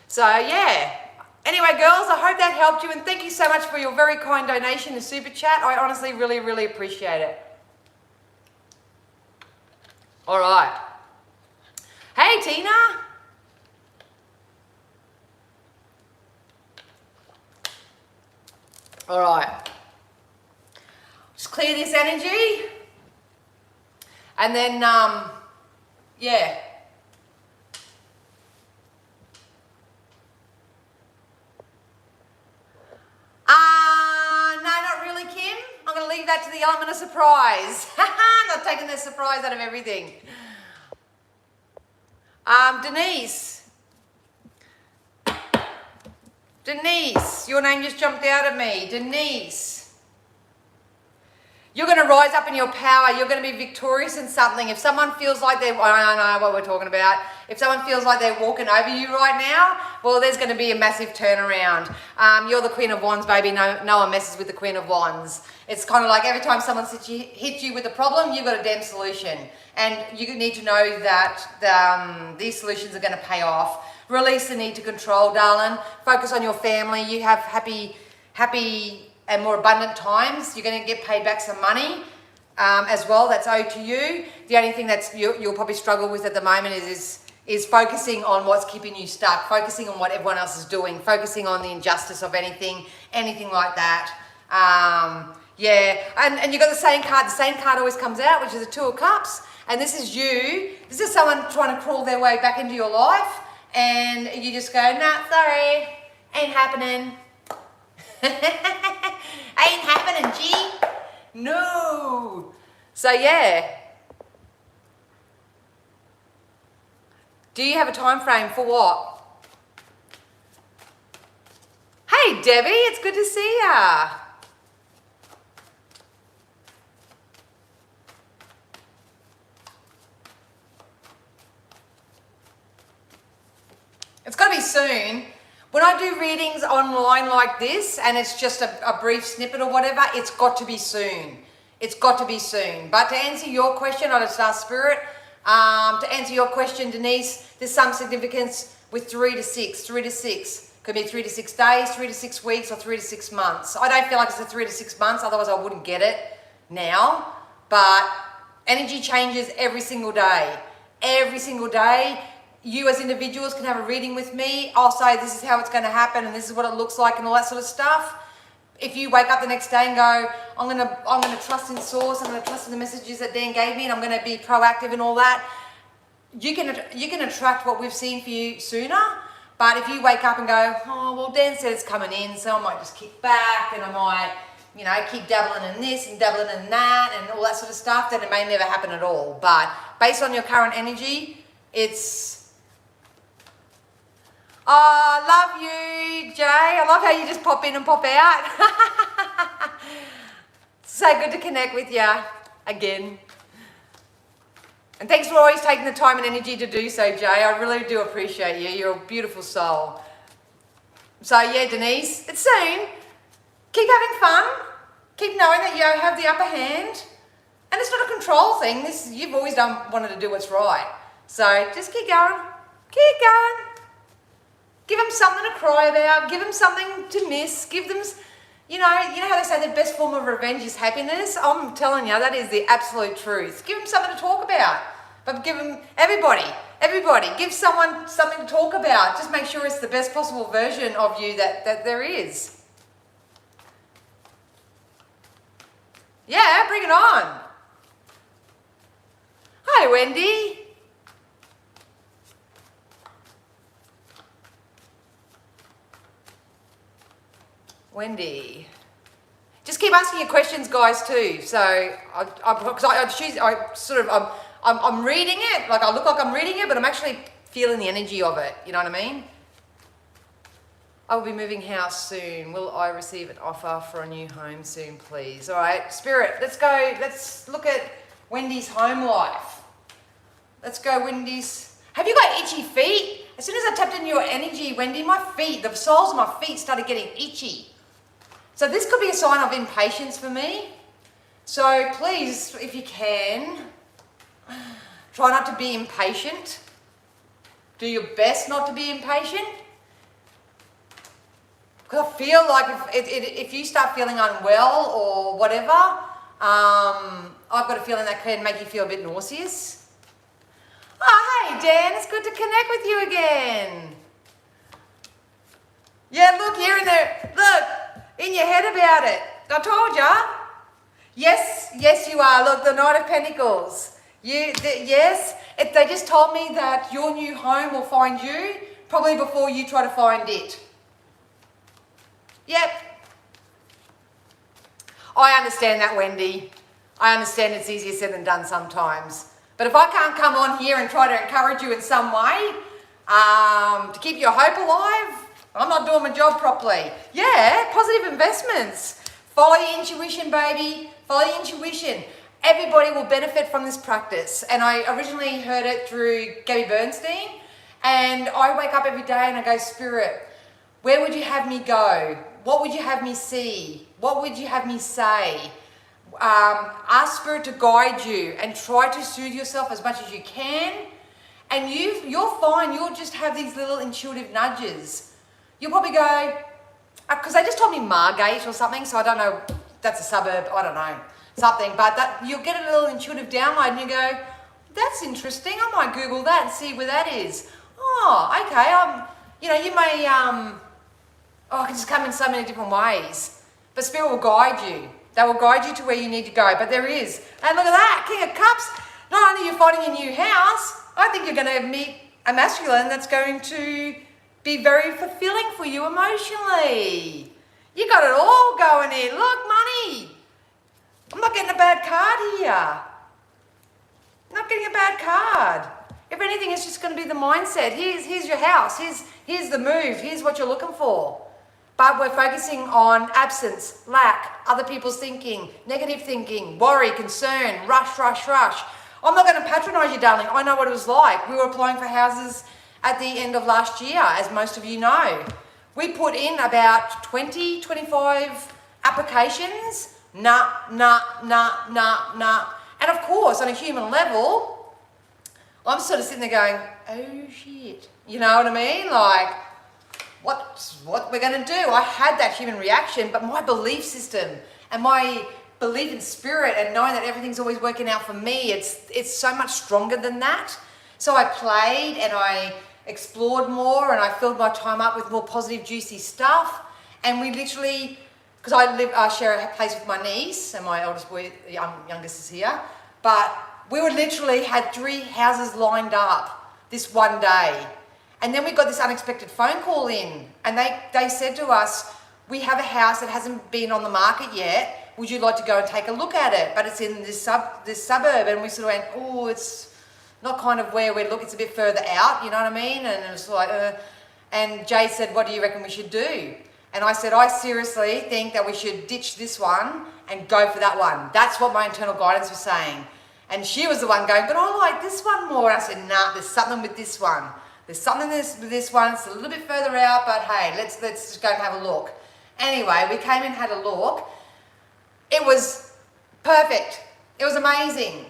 Speaker 1: So, yeah. Anyway, girls, I hope that helped you. And thank you so much for your very kind donation to Super Chat. I honestly really, really appreciate it. All right. Hey, Tina. All right, just clear this energy, and then, yeah. No, not really, Kim. I'm going to leave that to the element of surprise. I'm not taking the surprise out of everything. Denise. Denise, your name just jumped out at me. Denise. You're going to rise up in your power. You're going to be victorious in something. If someone feels like they're, I know what we're talking about. If someone feels like they're walking over you right now, well, there's going to be a massive turnaround. You're the Queen of Wands, baby. No one messes with the Queen of Wands. It's kind of like every time someone hits you with a problem, you've got a damn solution. And you need to know that these solutions are going to pay off. Release the need to control, darling. Focus on your family. You have happy and more abundant times. You're going to get paid back some money as well. That's owed to you. The only thing that you'll probably struggle with at the moment is focusing on what's keeping you stuck, focusing on what everyone else is doing, focusing on the injustice of anything like that. Yeah, and you've got the same card. The same card always comes out, which is the Two of Cups. And this is you. This is someone trying to crawl their way back into your life. And you just go, nah, sorry, ain't happening. Ain't happening, G. No. So, yeah. Do you have a time frame for what? Hey, Debbie, it's good to see ya. It's got to be soon. When I do readings online like this and it's just a brief snippet or whatever, it's got to be soon. It's got to be soon. But to answer your question, I'll just ask Spirit. To answer your question, Denise, there's some significance with 3 to 6. 3 to 6. Could be 3 to 6 days, 3 to 6 weeks, or 3 to 6 months. I don't feel like it's a 3 to 6 months, otherwise I wouldn't get it now. But energy changes every single day. Every single day. You as individuals can have a reading with me. I'll say this is how it's going to happen and this is what it looks like and all that sort of stuff. If you wake up the next day and go, I'm gonna trust in Source, I'm gonna trust in the messages that Dan gave me, and I'm gonna be proactive and all that, you can attract what we've seen for you sooner. But if you wake up and go, oh well, Dan said it's coming in, so I might just kick back and I might, keep dabbling in this and dabbling in that and all that sort of stuff, then it may never happen at all. But based on your current energy, it's oh, love you, Jay. I love how you just pop in and pop out. So good to connect with you again. And thanks for always taking the time and energy to do so, Jay. I really do appreciate you. You're a beautiful soul. So yeah, Denise, it's soon. Keep having fun. Keep knowing that you have the upper hand. And it's not a control thing. You've always wanted to do what's right. So just keep going. Keep going. Give them something to cry about. Give them something to miss. Give them, you know how they say the best form of revenge is happiness? I'm telling you, that is the absolute truth. Give them something to talk about. But give them, everybody, give someone something to talk about. Just make sure it's the best possible version of you that there is. Yeah, bring it on. Hi, Wendy. Wendy. Just keep asking your questions, guys, too. So, I'm reading it. Like, I look like I'm reading it, but I'm actually feeling the energy of it. You know what I mean? I will be moving house soon. Will I receive an offer for a new home soon, please? All right, Spirit, let's go. Let's look at Wendy's home life. Let's go, Wendy's. Have you got itchy feet? As soon as I tapped into your energy, Wendy, my feet, the soles of my feet started getting itchy. So this could be a sign of impatience for me. So please, if you can, try not to be impatient. Do your best not to be impatient. Because I feel like if you start feeling unwell or whatever, I've got a feeling that can make you feel a bit nauseous. Oh, hey, Dan, it's good to connect with you again. Yeah, look, you're in there. Look. In your head about it. I told ya. Yes, you are. Look, the Knight of Pentacles. Yes. They just told me that your new home will find you probably before you try to find it. Yep. I understand that, Wendy. I understand it's easier said than done sometimes. But if I can't come on here and try to encourage you in some way to keep your hope alive, I'm not doing my job properly. Yeah, positive investments. Follow your intuition, baby. Follow your intuition. Everybody will benefit from this practice. And I originally heard it through Gabby Bernstein. And I wake up every day and I go, Spirit, where would you have me go? What would you have me see? What would you have me say? Ask Spirit to guide you and try to soothe yourself as much as you can. And you're fine. You'll just have these little intuitive nudges. You'll probably go, because they just told me Margate or something, so I don't know, that's a suburb, I don't know, something, but that you'll get a little intuitive download and you go, that's interesting, I might Google that and see where that is. Oh, okay, you know, you may, it can just come in so many different ways, but Spirit will guide you. They will guide you to where you need to go, but there is. And look at that, King of Cups, not only are you finding a new house, I think you're going to meet a masculine that's going to be very fulfilling for you emotionally. You got it all going here. Look, money. I'm not getting a bad card here. I'm not getting a bad card. If anything, it's just going to be the mindset. Here's your house. Here's the move. Here's what you're looking for. But we're focusing on absence, lack, other people's thinking, negative thinking, worry, concern, rush, rush, rush. I'm not going to patronise you, darling. I know what it was like. We were applying for houses at the end of last year, as most of you know. We put in about 20, 25 applications. Nah. And of course, on a human level, I'm sort of sitting there going, oh shit. You know what I mean? Like, what we're going to do? I had that human reaction, but my belief system and my belief in Spirit and knowing that everything's always working out for me, it's so much stronger than that. So I played and I explored more and I filled my time up with more positive, juicy stuff. And we literally, because I share a place with my niece and my eldest boy, youngest is here, but we would literally had 3 houses lined up this one day. And then we got this unexpected phone call in and they said to us, we have a house that hasn't been on the market yet. Would you like to go and take a look at it? But it's in this suburb. And we sort of went, oh, it's not kind of where we're looking. It's a bit further out, you know what I mean? And it was like, and Jay said, what do you reckon we should do? And I said, I seriously think that we should ditch this one and go for that one. That's what my internal guidance was saying. And she was the one going, but I like this one more. And I said, nah, there's something with this one. There's something with this one. It's a little bit further out, but hey, let's just go and have a look. Anyway, we came and had a look. It was perfect. It was amazing.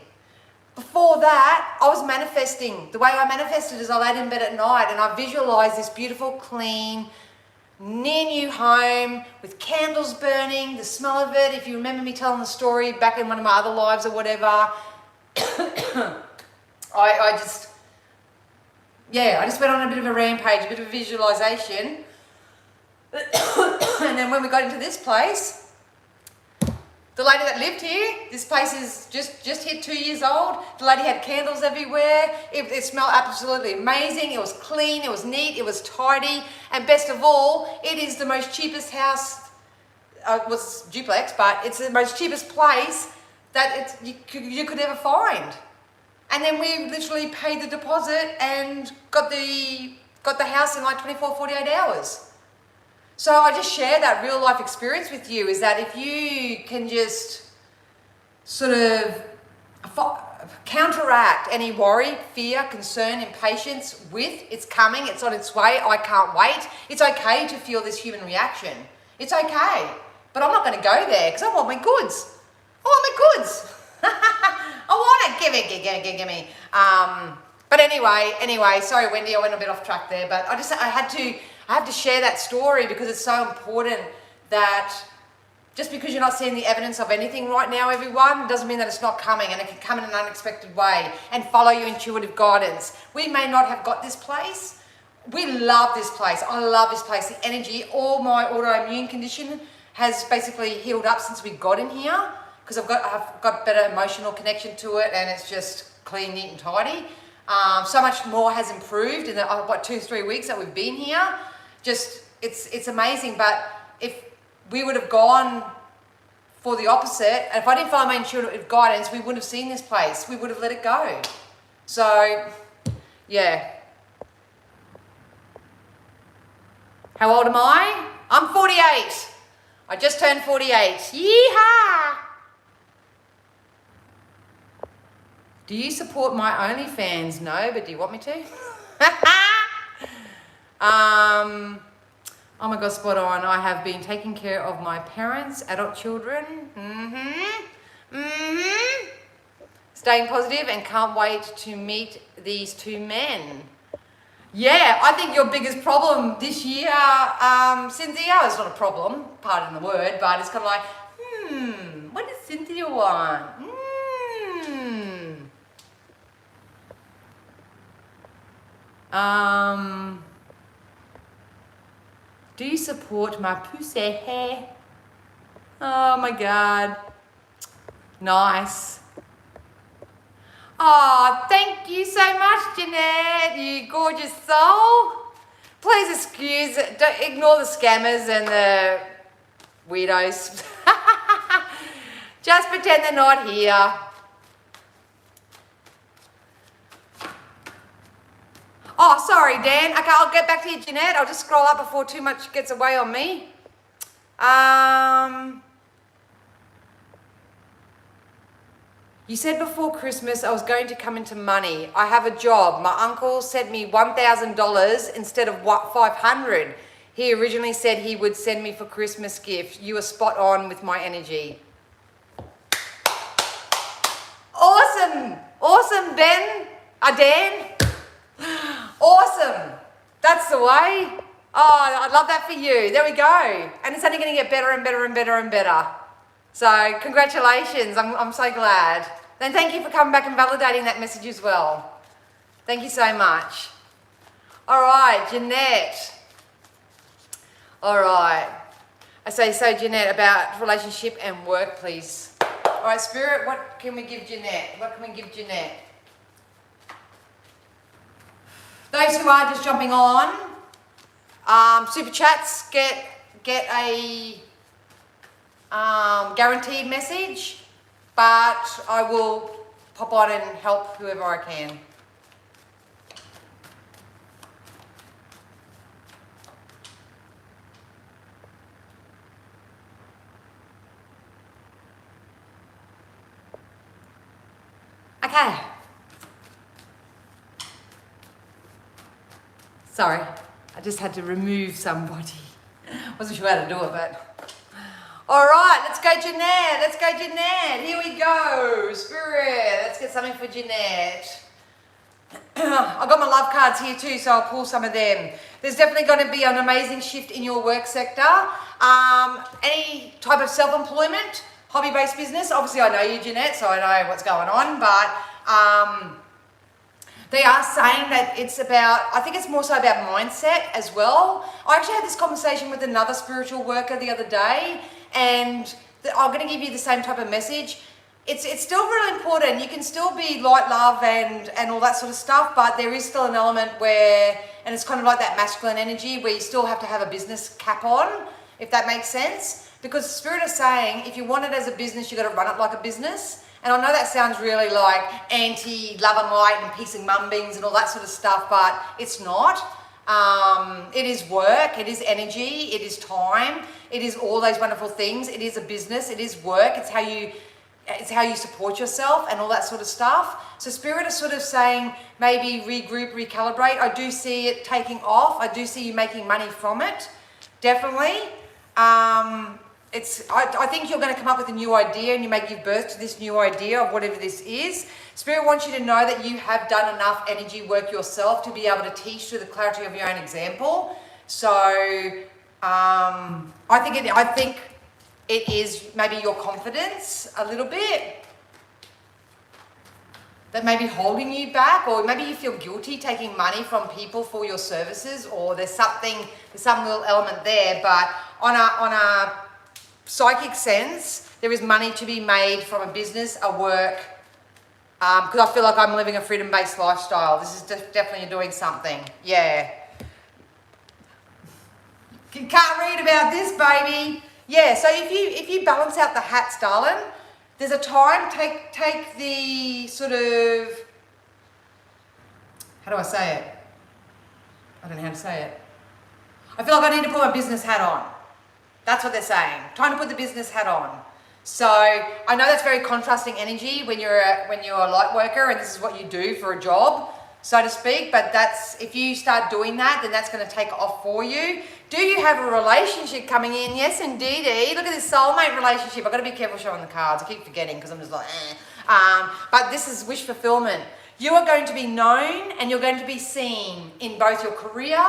Speaker 1: Before that, I was manifesting. The way I manifested is I laid in bed at night and I visualized this beautiful, clean, near new home with candles burning, the smell of it. If you remember me telling the story back in one of my other lives or whatever, I just went on a bit of a rampage, a bit of a visualization. And then when we got into this place, the lady that lived here, this place is just hit 2 years old. The lady had candles everywhere. It smelled absolutely amazing. It was clean, it was neat, it was tidy. And best of all, it is the most cheapest house, it was duplex, but it's the most cheapest place that you could ever find. And then we literally paid the deposit and got the house in like 24, 48 hours. So I just share that real life experience with you, is that if you can just sort of counteract any worry, fear, concern, impatience with it's coming, it's on its way, I can't wait. It's okay to feel this human reaction. It's okay. But I'm not going to go there because I want my goods. I want my goods. I want it. Give me. But anyway, sorry Wendy, I went a bit off track there, but I have to share that story because it's so important that just because you're not seeing the evidence of anything right now, everyone, doesn't mean that it's not coming, and it can come in an unexpected way. And follow your intuitive guidance. We may not have got this place. We love this place. I love this place. The energy, all my autoimmune condition has basically healed up since we got in here because I've got better emotional connection to it, and it's just clean, neat, and tidy. So much more has improved in the 2-3 weeks that we've been here. Just it's amazing. But if we would have gone for the opposite, and if I didn't follow my intuitive guidance, we wouldn't have seen this place. We would have let it go. So yeah. How old am I? I'm 48. I just turned 48. Yeehaw! Do you support my OnlyFans? No, but do you want me to? Oh my God, spot on. I have been taking care of my parents, adult children. Staying positive and can't wait to meet these two men. Yeah, I think your biggest problem this year, Cynthia, it's not a problem, pardon the word, but it's kind of like, what does Cynthia want? Do you support my pussy hair? Oh my God. Nice. Oh, thank you so much, Jeanette, you gorgeous soul. Please don't ignore the scammers and the weirdos. Just pretend they're not here. Oh, sorry, Dan. Okay, I'll get back to you, Jeanette. I'll just scroll up before too much gets away on me. You said before Christmas I was going to come into money. I have a job. My uncle sent me $1,000 instead of $500. He originally said he would send me for Christmas gifts. You are spot on with my energy. Awesome. Awesome, Ben. Dan. Awesome. That's the way. Oh, I love that for you. There we go. And it's only going to get better and better and better and better. So congratulations. I'm so glad. And thank you for coming back and validating that message as well. Thank you so much. All right, Jeanette. All right. I say, so Jeanette, about relationship and work, please. All right, Spirit, what can we give Jeanette? What can we give Jeanette? Those who are just jumping on, Superchats get a guaranteed message, but I will pop on and help whoever I can. Okay. Sorry, I just had to remove somebody. Wasn't sure how to do it, but... All right, let's go Jeanette. Let's go Jeanette. Here we go. Spirit, let's get something for Jeanette. I've got my love cards here too, so I'll pull some of them. There's definitely going to be an amazing shift in your work sector. Any type of self-employment, hobby-based business. Obviously, I know you, Jeanette, so I know what's going on, but they are saying that it's about, I think it's more so about mindset as well. I actually had this conversation with another spiritual worker the other day, and I'm going to give you the same type of message. It's still really important. You can still be light, love, and all that sort of stuff, but there is still an element where, and it's kind of like that masculine energy where you still have to have a business cap on, if that makes sense. Because the Spirit is saying, if you want it as a business, you've got to run it like a business. And I know that sounds really like anti-love and light and peace and mumbings and all that sort of stuff, but it's not. It is work, it is energy, it is time, it is all those wonderful things. It is a business, it is work, it's how you support yourself and all that sort of stuff. So Spirit is sort of saying maybe regroup, recalibrate. I do see it taking off. I do see you making money from it, definitely. I think you're going to come up with a new idea, and you may give birth to this new idea of whatever this is. Spirit wants you to know that you have done enough energy work yourself to be able to teach through the clarity of your own example. So I think it is maybe your confidence a little bit that may be holding you back, or maybe you feel guilty taking money from people for your services, or there's some little element there. But on a psychic sense, there is money to be made from a business, a work, because I feel like I'm living a freedom-based lifestyle. This is definitely doing something. Yeah. You can't read about this, baby. Yeah, so if you balance out the hats, darling, there's a time, take the sort of, how do I say it? I don't know how to say it. I feel like I need to put my business hat on. That's what they're saying. Time to put the business hat on. So I know that's very contrasting energy when you're a light worker and this is what you do for a job, so to speak. But that's, if you start doing that, then that's going to take off for you. Do you have a relationship coming in? Yes, indeedy. Look at this soulmate relationship. I've got to be careful showing the cards. I keep forgetting because I'm just like, but this is wish fulfillment. You are going to be known and you're going to be seen in both your career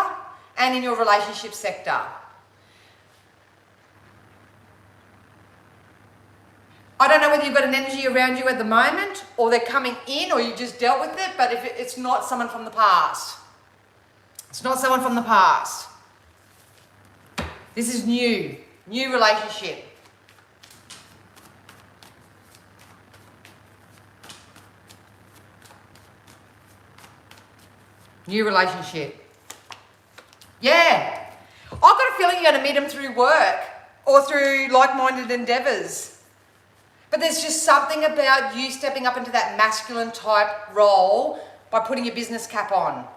Speaker 1: and in your relationship sector. I don't know whether you've got an energy around you at the moment or they're coming in or you just dealt with it, but if it's not someone from the past. It's not someone from the past. This is new relationship. New relationship. Yeah. I've got a feeling you're going to meet them through work or through like-minded endeavours. But there's just something about you stepping up into that masculine type role by putting your business cap on.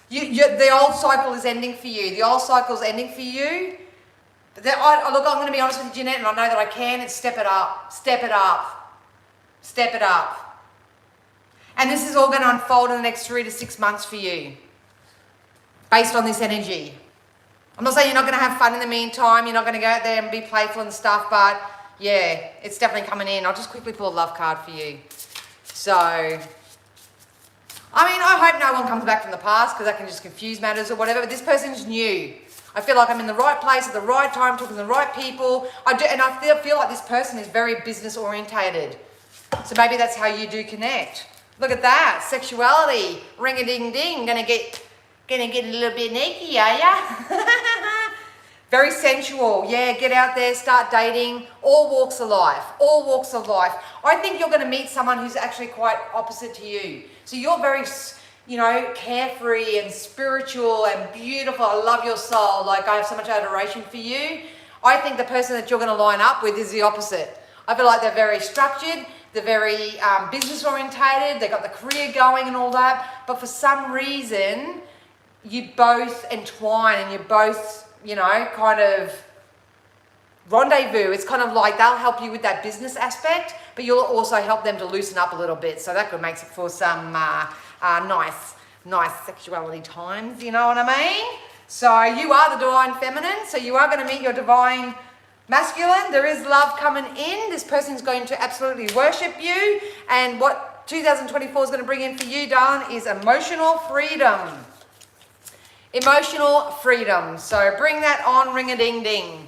Speaker 1: The old cycle is ending for you. The old cycle is ending for you. Look, I'm going to be honest with you, Jeanette, and I know that I can. It's step it up, step it up, step it up. And this is all going to unfold in the next 3 to 6 months for you, based on this energy. I'm not saying you're not going to have fun in the meantime. You're not going to go out there and be playful and stuff, but yeah, it's definitely coming in. I'll just quickly pull a love card for you. So, I mean, I hope no one comes back from the past because that can just confuse matters or whatever, but this person's new. I feel like I'm in the right place at the right time, talking to the right people. I feel like this person is very business orientated. So maybe that's how you do connect. Look at that, sexuality, ring-a-ding-ding. Gonna get a little bit naked, are ya? Very sensual. Yeah, get out there, start dating. All walks of life. All walks of life. I think you're going to meet someone who's actually quite opposite to you. So you're very, carefree and spiritual and beautiful. I love your soul. Like, I have so much adoration for you. I think the person that you're going to line up with is the opposite. I feel like they're very structured. They're very business orientated. They've got the career going and all that. But for some reason, you both entwine and you both, kind of rendezvous. It's kind of like they'll help you with that business aspect, but you'll also help them to loosen up a little bit. So that could make it for some nice sexuality times, you know what I mean? So you are the divine feminine, so you are going to meet your divine masculine. There is love coming in. This person's going to absolutely worship you. And what 2024 is going to bring in for you, darling, is emotional freedom. Emotional freedom. So bring that on, ring-a-ding-ding.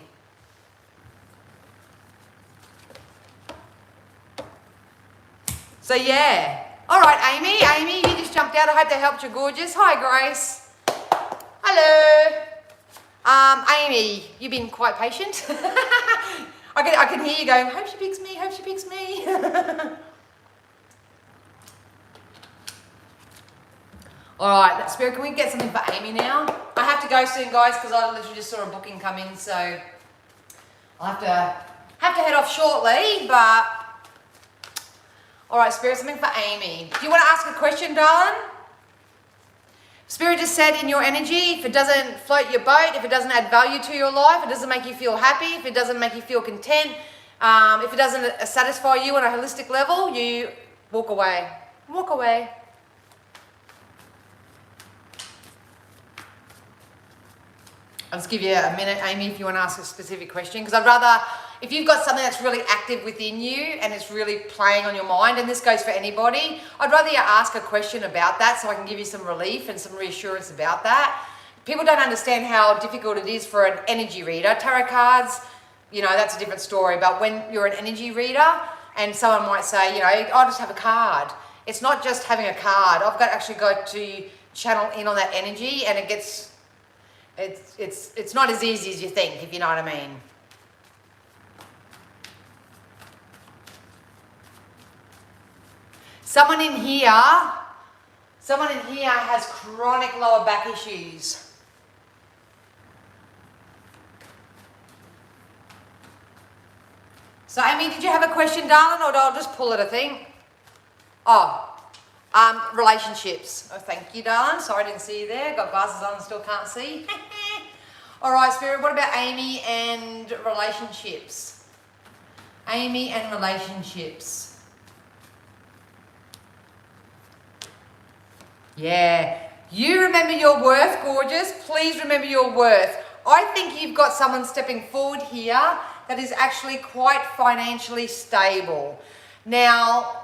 Speaker 1: So yeah. All right, Amy, you just jumped out. I hope that helped you, gorgeous. Hi, Grace. Hello. Amy, you've been quite patient. I can hear you going, hope she picks me, hope she picks me. All right, Spirit, can we get something for Amy now? I have to go soon, guys, because I literally just saw a booking come in, so I'll have to head off shortly, but... All right, Spirit, something for Amy. Do you want to ask a question, darling? Spirit just said in your energy, if it doesn't float your boat, if it doesn't add value to your life, it doesn't make you feel happy, if it doesn't make you feel content, if it doesn't satisfy you on a holistic level, you walk away. Walk away. I'll just give you a minute, Amy, if you want to ask a specific question, because I'd rather, if you've got something that's really active within you and it's really playing on your mind, and this goes for anybody, I'd rather you ask a question about that so I can give you some relief and some reassurance about that. People don't understand how difficult it is for an energy reader. Tarot cards, that's a different story, but when you're an energy reader and someone might say, I'll just have a card. It's not just having a card. I've actually got to channel in on that energy, and it gets... It's not as easy as you think, if you know what I mean. Someone in here has chronic lower back issues. So, Amy, did you have a question, darling, or I'll just pull it, I think? Relationships. Oh, thank you, darling. Sorry I didn't see you there. Got glasses on and still can't see. All right, Spirit, what about Amy and relationships? Amy and relationships. Yeah. You remember your worth, gorgeous. Please remember your worth. I think you've got someone stepping forward here that is actually quite financially stable. Now,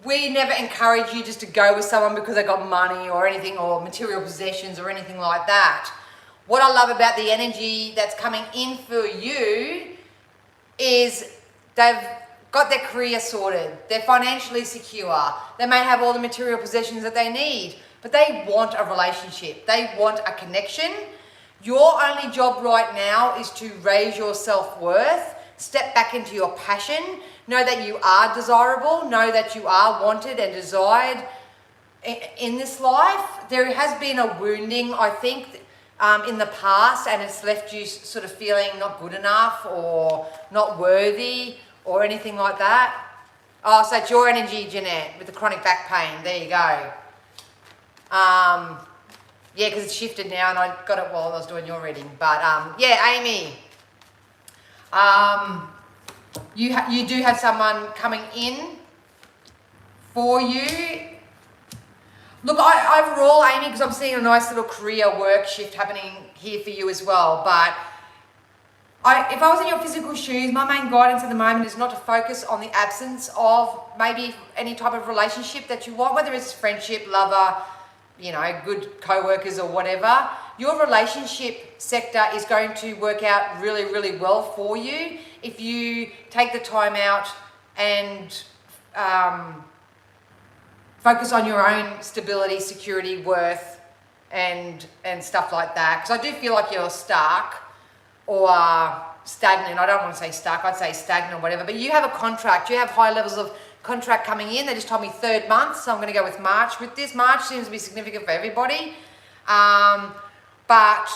Speaker 1: we never encourage you just to go with someone because they got money or anything, or material possessions or anything like that. What I love about the energy that's coming in for you is they've got their career sorted, they're financially secure, they may have all the material possessions that they need, but they want a relationship, they want a connection. Your only job right now is to raise your self-worth, step back into your passion, know that you are desirable, know that you are wanted and desired in this life. There has been a wounding, I think, in the past, and it's left you sort of feeling not good enough or not worthy or anything like that. Oh, so it's your energy, Jeanette, with the chronic back pain. There you go. Yeah, because it's shifted now, and I got it while I was doing your reading. But yeah, Amy, you do have someone coming in for you. Look, overall, Amy, because I'm seeing a nice little career work shift happening here for you as well. But if I was in your physical shoes, my main guidance at the moment is not to focus on the absence of maybe any type of relationship that you want, whether it's friendship, lover, you know, good co-workers or whatever. Your relationship sector is going to work out really, really well for you if you take the time out and focus on your own stability, security, worth, and stuff like that. Because I do feel like you're stuck or stagnant. I don't want to say stuck, I'd say stagnant or whatever. But you have a contract, you have high levels of contract coming in. They just told me 3rd month, so I'm going to go with March with this. March seems to be significant for everybody. But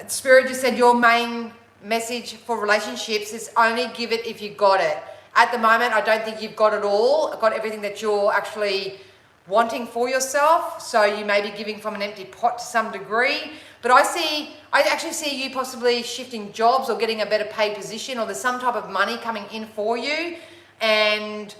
Speaker 1: Spirit just said your main message for relationships is only give it if you got it. At the moment, I don't think you've got it all, got everything that you're actually wanting for yourself. So you may be giving from an empty pot to some degree. But I actually see you possibly shifting jobs or getting a better paid position, or there's some type of money coming in for you. And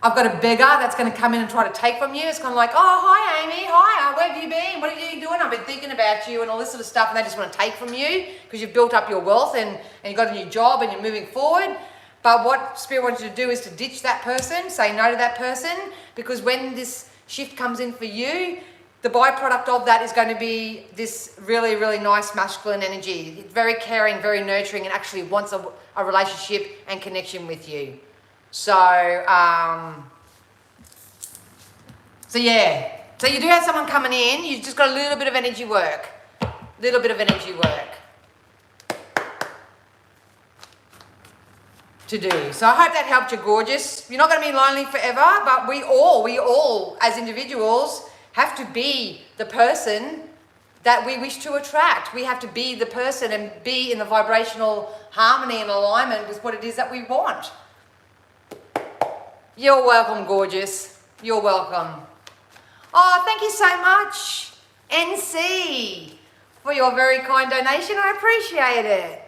Speaker 1: I've got a beggar that's going to come in and try to take from you. It's kind of like, oh, hi, Amy. Hi, where have you been? What are you doing? I've been thinking about you and all this sort of stuff. And they just want to take from you because you've built up your wealth and you've got a new job and you're moving forward. But what Spirit wants you to do is to ditch that person, say no to that person, because when this shift comes in for you, the byproduct of that is going to be this really, really nice masculine energy. Very caring, very nurturing, and actually wants a relationship and connection with you. So yeah. So you do have someone coming in. You've just got a little bit of energy work. Little bit of energy work to do. So I hope that helped you, gorgeous. You're not going to be lonely forever, but we all as individuals have to be the person that we wish to attract. We have to be the person and be in the vibrational harmony and alignment with what it is that we want. You're welcome, gorgeous. You're welcome. Oh, thank you so much, NC, for your very kind donation. I appreciate it.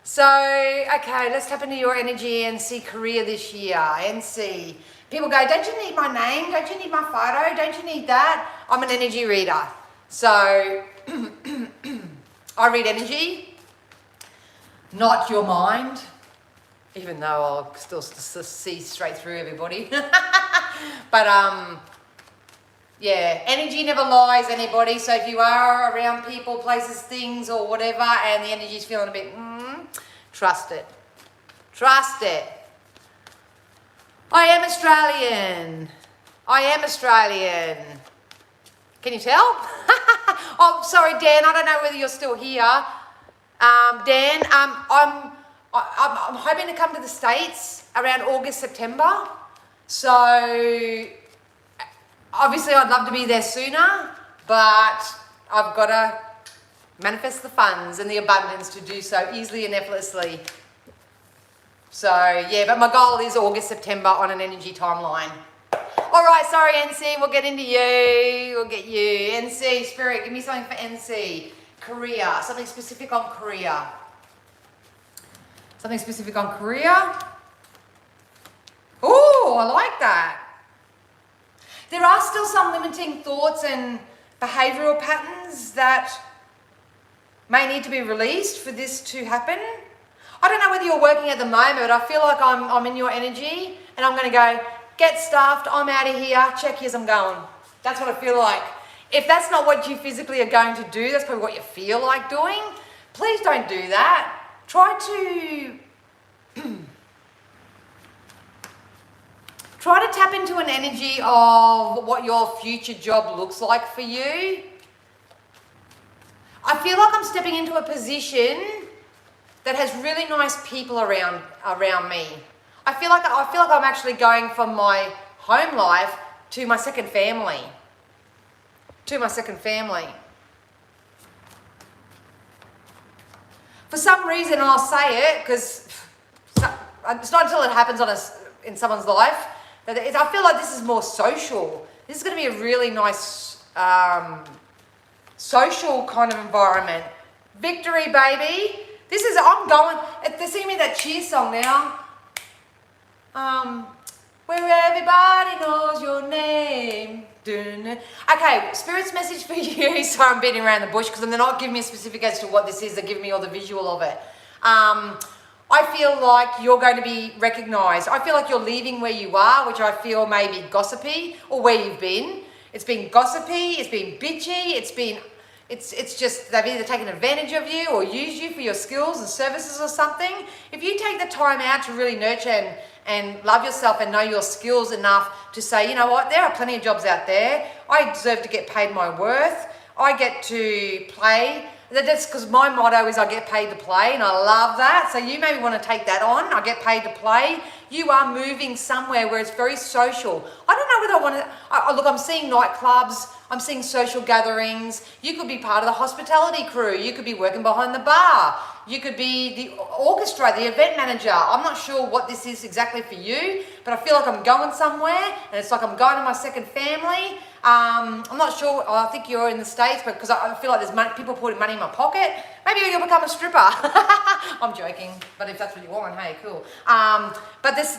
Speaker 1: So, okay, let's tap into your energy and see career this year. NC. People go, don't you need my name? Don't you need my photo? Don't you need that? I'm an energy reader. So, I read energy, not your mind, even though I'll still see straight through everybody. But, yeah, energy never lies, anybody. So if you are around people, places, things, or whatever, and the energy's feeling a bit, trust it. Trust it. I am Australian. I am Australian. Can you tell? Oh, sorry, Dan. I don't know whether you're still here. Dan, I'm hoping to come to the States around August, September. So obviously I'd love to be there sooner, but I've got to manifest the funds and the abundance to do so easily and effortlessly. So yeah, but my goal is August, September on an energy timeline. All right, sorry, NC, we'll get into you. We'll get you. NC, Spirit, give me something for NC. Career, something specific on career. Something specific on career. Oh, I like that. There are still some limiting thoughts and behavioural patterns that may need to be released for this to happen. I don't know whether you're working at the moment, but I feel like I'm in your energy and I'm going to go, get stuffed, I'm out of here, check, here's I'm going. That's what I feel like. If that's not what you physically are going to do, that's probably what you feel like doing, please don't do that. Try to tap into an energy of what your future job looks like for you. I feel like I'm stepping into a position that has really nice people around me. I feel like I'm actually going from my home life to my second family. For some reason, and I'll say it because it's not until it happens in someone's life that I feel like this is more social. This is going to be a really nice social kind of environment. Victory, baby. I'm going. They're singing me that cheer song now. Where everybody knows your name. Okay, Spirit's message for you. So I'm beating around the bush because they're not giving me a specific as to what this is. They're giving me all the visual of it. I feel like you're going to be recognised. I feel like you're leaving where you are, which I feel may be gossipy, or where you've been. It's been gossipy, it's been bitchy, it's just they've either taken advantage of you or used you for your skills and services or something. If you take the time out to really nurture and love yourself and know your skills enough to say, you know what, there are plenty of jobs out there. I deserve to get paid my worth. I get to play. That's because my motto is I get paid to play, and I love that. So you maybe want to take that on. I get paid to play. You are moving somewhere where it's very social. I don't know whether I want to... Look, I'm seeing nightclubs. I'm seeing social gatherings. You could be part of the hospitality crew. You could be working behind the bar. You could be the orchestra, the event manager. I'm not sure what this is exactly for you, but I feel like I'm going somewhere, and it's like I'm going to my second family. I'm not sure. I think you're in the States, but because I feel like there's money, people putting money in my pocket. Maybe you'll become a stripper. I'm joking, but if that's what you want, hey, cool. But there's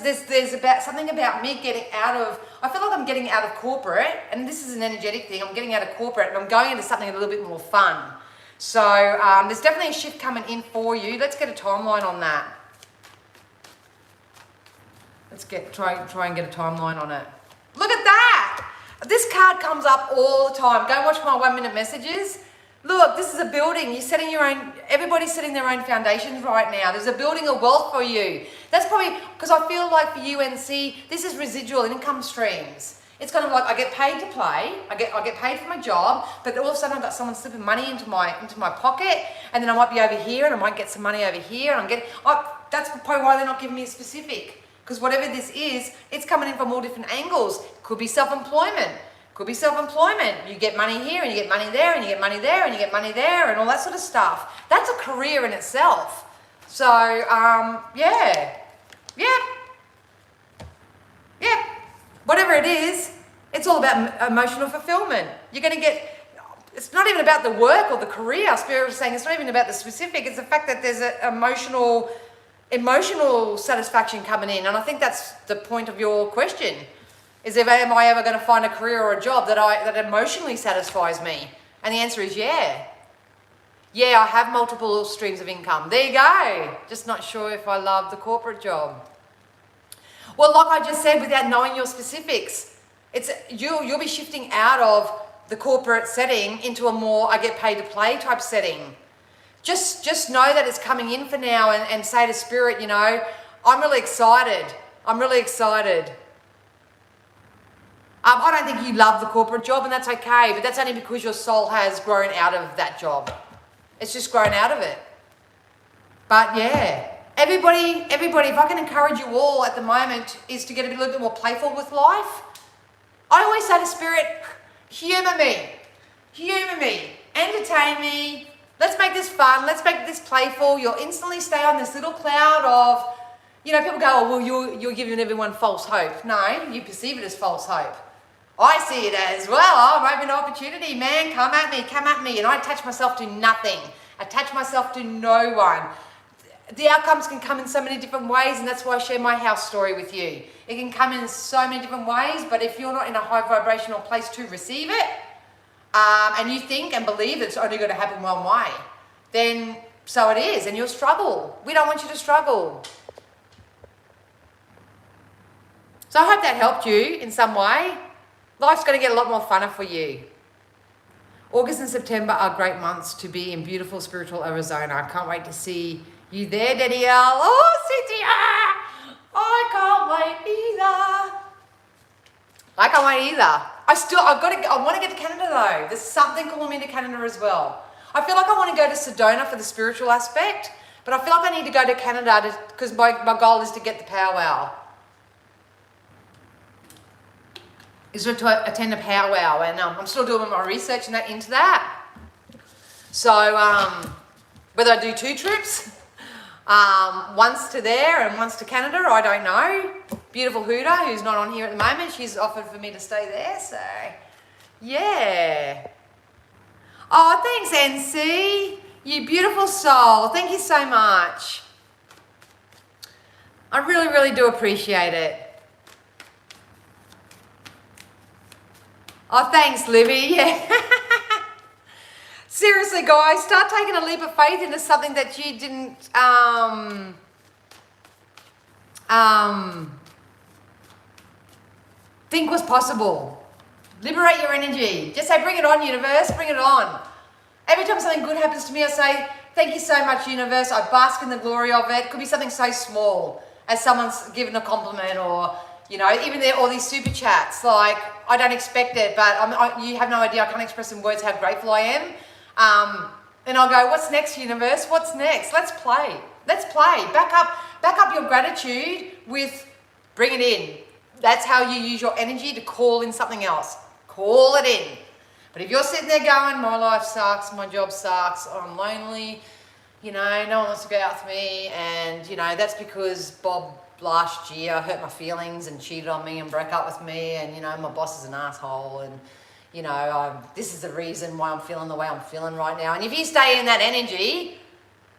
Speaker 1: something about me getting out of. I feel like I'm getting out of corporate, and this is an energetic thing. I'm getting out of corporate, and I'm going into something a little bit more fun. So there's definitely a shift coming in for you. Let's get a timeline on that. Let's try and get a timeline on it. Look at that! This card comes up all the time. Go and watch my 1 minute messages. Look, this is a building. You're setting your own, everybody's setting their own foundations right now. There's a building of wealth for you. That's probably, because I feel like for UNC, this is residual income streams. It's kind of like I get paid to play, I get paid for my job, but all of a sudden I've got someone slipping money into my pocket, and then I might be over here and I might get some money over here, and that's probably why they're not giving me a specific. Because whatever this is, it's coming in from all different angles. Could be self-employment. You get money here, and you get money there, and you get money there, and you get money there, and all that sort of stuff. That's a career in itself. So, yeah. Whatever it is, it's all about emotional fulfillment. You're going to get... It's not even about the work or the career. Spirit was saying it's not even about the specific. It's the fact that there's an emotional satisfaction coming in, and I think that's the point of your question. Is am I ever going to find a career or a job that emotionally satisfies me? And the answer is yeah. Yeah, I have multiple streams of income. There you go. Just not sure if I love the corporate job. Well, like I just said, without knowing your specifics, you'll be shifting out of the corporate setting into a more I get paid to play type setting. Just know that it's coming in for now, and say to Spirit, you know, I'm really excited. I don't think you love the corporate job, and that's okay, but that's only because your soul has grown out of that job. It's just grown out of it. But yeah, everybody, if I can encourage you all at the moment, is to get a little bit more playful with life. I always say to Spirit, humour me, entertain me. Let's make this fun. Let's make this playful. You'll instantly stay on this little cloud of, you know, people go, oh, well, you're giving everyone false hope. No, you perceive it as false hope. I see it as, well, I'm open to opportunity, man. Come at me, come at me. And I attach myself to nothing. Attach myself to no one. The outcomes can come in so many different ways, and that's why I share my house story with you. It can come in so many different ways, but if you're not in a high vibrational place to receive it, and you think and believe it's only going to happen one way, then so it is, and you'll struggle. We don't want you to struggle. So I hope that helped you in some way. Life's going to get a lot more funner for you. August and September are great months to be in beautiful spiritual Arizona. I can't wait to see you there, Danielle. Oh, Cynthia! I can't wait either. I can't wait either. I want to get to Canada though. There's something calling me to Canada as well. I feel like I want to go to Sedona for the spiritual aspect, but I feel like I need to go to Canada because my goal is to get the powwow. Is to attend a powwow, and I'm still doing my research and that into that. So whether I do 2 trips, once to there and once to Canada, I don't know. Beautiful Huda, who's not on here at the moment, she's offered for me to stay there, so yeah. Oh, thanks, NC. You beautiful soul. Thank you so much. I really, really do appreciate it. Oh, thanks, Libby. Yeah. Seriously, guys, start taking a leap of faith into something that you didn't think was possible. Liberate your energy. Just say, bring it on, universe, bring it on. Every time something good happens to me, I say, thank you so much, universe. I bask in the glory of it. It could be something so small as someone's given a compliment, or, you know, even all these super chats. Like, I don't expect it, but you have no idea. I can't express in words how grateful I am. And I'll go, what's next, universe? What's next? Let's play. Let's play. Back up your gratitude with bring it in. That's how you use your energy to call in something else. Call it in. But if you're sitting there going, my life sucks, my job sucks, I'm lonely, you know, no one wants to go out with me, and, you know, that's because Bob last year hurt my feelings and cheated on me and broke up with me, and, you know, my boss is an asshole, and, you know, this is the reason why I'm feeling the way I'm feeling right now. And if you stay in that energy,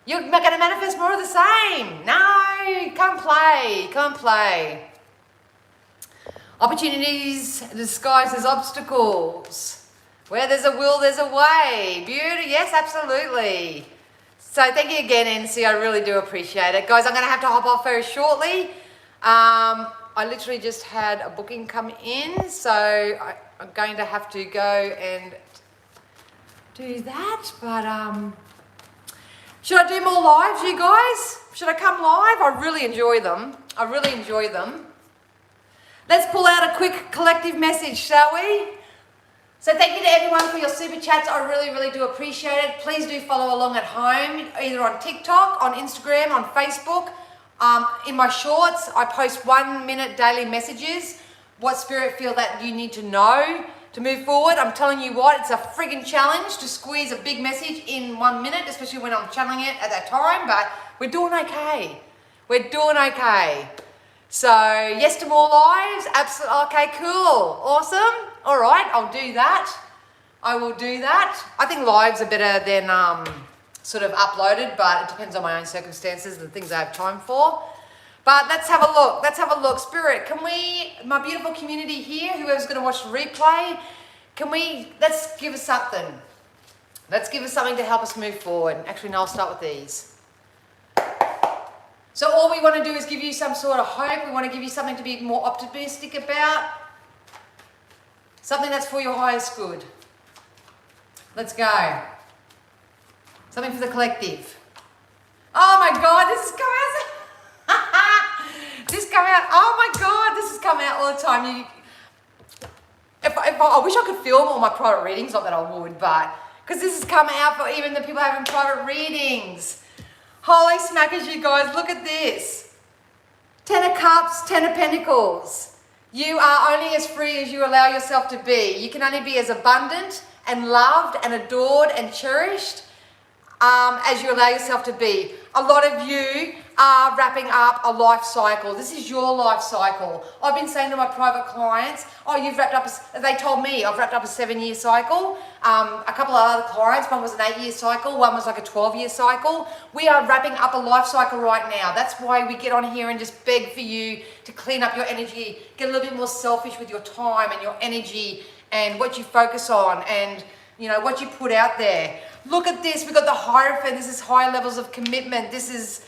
Speaker 1: you're going to manifest more of the same. No, come play, come play. Opportunities disguised as obstacles. Where there's a will, there's a way. Beauty, yes, absolutely. So thank you again, NC. I really do appreciate it. Guys, I'm going to have to hop off very shortly. I literally just had a booking come in, so I'm going to have to go and do that. But should I do more lives, you guys? Should I come live? I really enjoy them. I really enjoy them. Let's pull out a quick collective message, shall we? So thank you to everyone for your super chats. I really, really do appreciate it. Please do follow along at home, either on TikTok, on Instagram, on Facebook. In my shorts, I post 1-minute daily messages. What spirit feel that you need to know to move forward. I'm telling you what, it's a friggin' challenge to squeeze a big message in 1 minute, especially when I'm channeling it at that time, but we're doing okay. We're doing okay. So yes to more lives. Absolutely. Okay, cool. Awesome. All right, I'll do that. I will do that. I think lives are better than sort of uploaded, but it depends on my own circumstances and the things I have time for. But let's have a look. Let's have a look. Spirit, can we, my beautiful community here, whoever's going to watch the replay, let's give us something. Let's give us something to help us move forward. Actually, no, I'll start with these. So all we want to do is give you some sort of hope. We want to give you something to be more optimistic about. Something that's for your highest good. Let's go. Something for the collective. Oh my God, this is coming out. This is coming out. Oh my God, this is coming out all the time. I wish I could film all my private readings, not that I would, but because this is coming out for even the people having private readings. Holy smackers, you guys, look at this. 10 of Cups, 10 of Pentacles. You are only as free as you allow yourself to be. You can only be as abundant and loved and adored and cherished as you allow yourself to be. A lot of you are wrapping up a life cycle. This is your life cycle. I've been saying to my private clients, oh, you've wrapped up, they told me I've wrapped up a 7-year cycle. A couple of other clients, one was an 8-year cycle, one was like a 12-year cycle. We are wrapping up a life cycle right now. That's why we get on here and just beg for you to clean up your energy, get a little bit more selfish with your time and your energy and what you focus on and what you put out there. Look at this, we've got the Hierophant. This is high levels of commitment. This is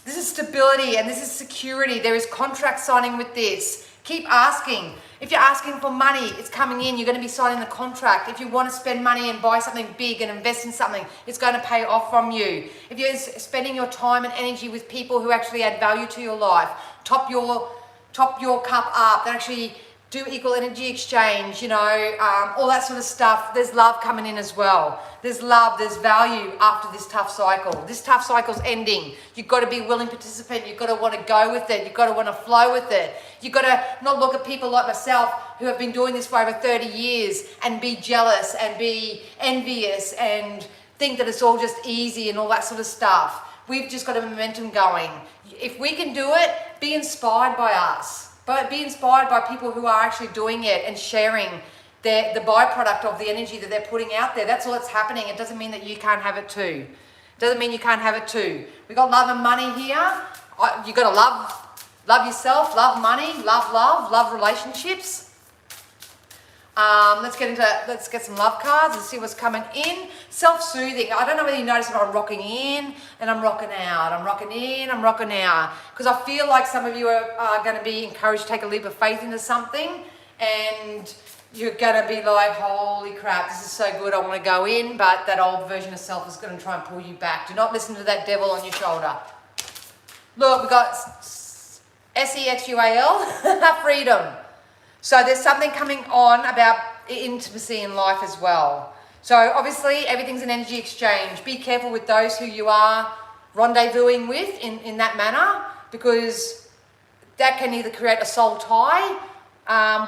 Speaker 1: stability and this is security. There is contract signing with this. Keep asking. If you're asking for money, it's coming in. You're going to be signing the contract. If you want to spend money and buy something big and invest in something, it's going to pay off from you. If you're spending your time and energy with people who actually add value to your life, top your cup up, that actually do equal energy exchange, all that sort of stuff. There's love coming in as well. There's love, there's value after this tough cycle. This tough cycle's ending. You've got to be a willing participant. You've got to want to go with it. You've got to want to flow with it. You've got to not look at people like myself who have been doing this for over 30 years and be jealous and be envious and think that it's all just easy and all that sort of stuff. We've just got a momentum going. If we can do it, be inspired by us. But be inspired by people who are actually doing it and sharing the byproduct of the energy that they're putting out there. That's all that's happening. It doesn't mean that you can't have it too. It doesn't mean you can't have it too. We've got love and money here. You've got to love yourself, love money, love relationships. Let's get some love cards and see what's coming in. Self-soothing. I don't know whether you notice if I'm rocking in and I'm rocking out. I'm rocking in, I'm rocking out. Because I feel like some of you are going to be encouraged to take a leap of faith into something and you're going to be like, holy crap, this is so good, I want to go in, but that old version of self is going to try and pull you back. Do not listen to that devil on your shoulder. Look, we've got SEXUAL, freedom. So there's something coming on about intimacy in life as well. So obviously everything's an energy exchange. Be careful with those who you are rendezvousing with in that manner, because that can either create a soul tie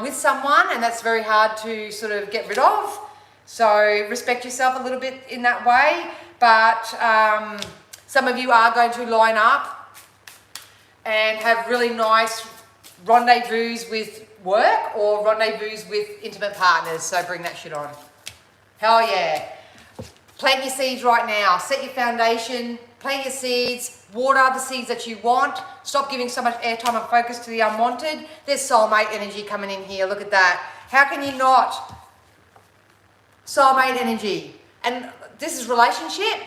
Speaker 1: with someone, and that's very hard to sort of get rid of. So respect yourself a little bit in that way. But some of you are going to line up and have really nice rendezvous with work or rendezvous with intimate partners. So bring that shit on. Hell yeah. Plant your seeds right now. Set your foundation. Plant your seeds. Water the seeds that you want. Stop giving so much airtime and focus to the unwanted. There's soulmate energy coming in here. Look at that. How can you not? Soulmate energy. And this is relationship.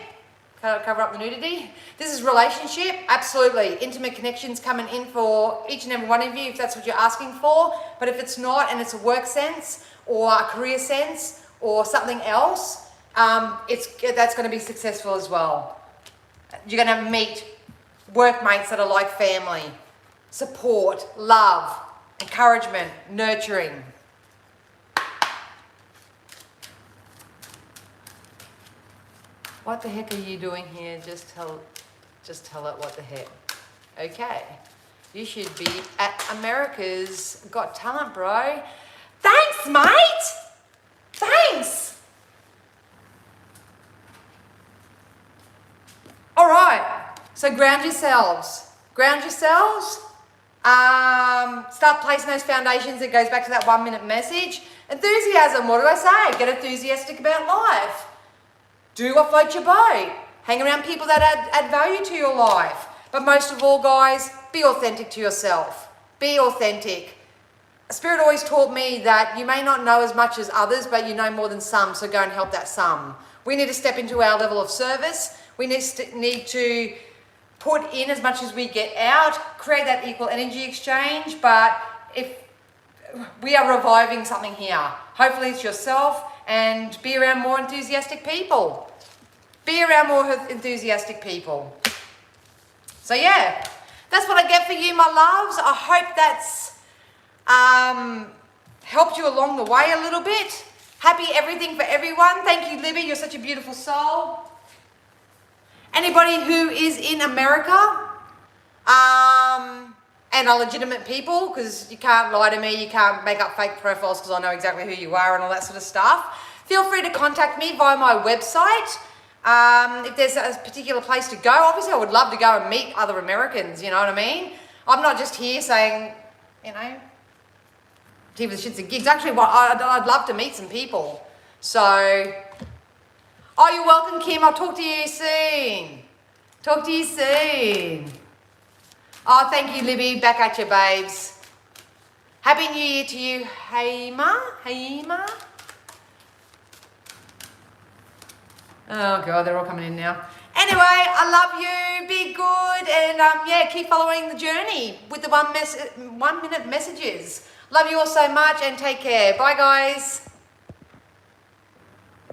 Speaker 1: Cover up the nudity. This is relationship. Absolutely. Intimate connections coming in for each and every one of you if that's what you're asking for. But if it's not and it's a work sense or a career sense or something else, that's going to be successful as well. You're going to meet workmates that are like family. Support, love, encouragement, nurturing. What the heck are you doing here? Just tell it what the heck. Okay. You should be at America's Got Talent, bro. Thanks, mate! Thanks! All right. So ground yourselves. Ground yourselves. Start placing those foundations. It goes back to that 1 minute message. Enthusiasm. What do I say? Get enthusiastic about life. Do what floats your boat. Hang around people that add value to your life. But most of all, guys, be authentic to yourself. Be authentic. Spirit always taught me that you may not know as much as others, but you know more than some, so go and help that some. We need to step into our level of service. We need to put in as much as we get out, create that equal energy exchange, but if we are reviving something here. Hopefully it's yourself, and be around more enthusiastic people. Be around more enthusiastic people. So yeah, that's what I get for you, my loves. I hope that's helped you along the way a little bit. Happy everything for everyone. Thank you, Libby. You're such a beautiful soul. Anybody who is in America and are legitimate people, because you can't lie to me, you can't make up fake profiles because I know exactly who you are and all that sort of stuff. feel free to contact me via my website. If there's a particular place to go, obviously I would love to go and meet other Americans, you know what I mean? I'm not just here saying, you know, gee, for the shits and gigs. Actually, I'd love to meet some people. So, oh, you're welcome, Kim. I'll talk to you soon. Talk to you soon. Oh, thank you, Libby. Back at you, babes. Happy New Year to you, Haima. Oh, God, they're all coming in now. Anyway, I love you. Be good. And, yeah, keep following the journey with the 1 minute messages. Love you all so much and take care. Bye, guys.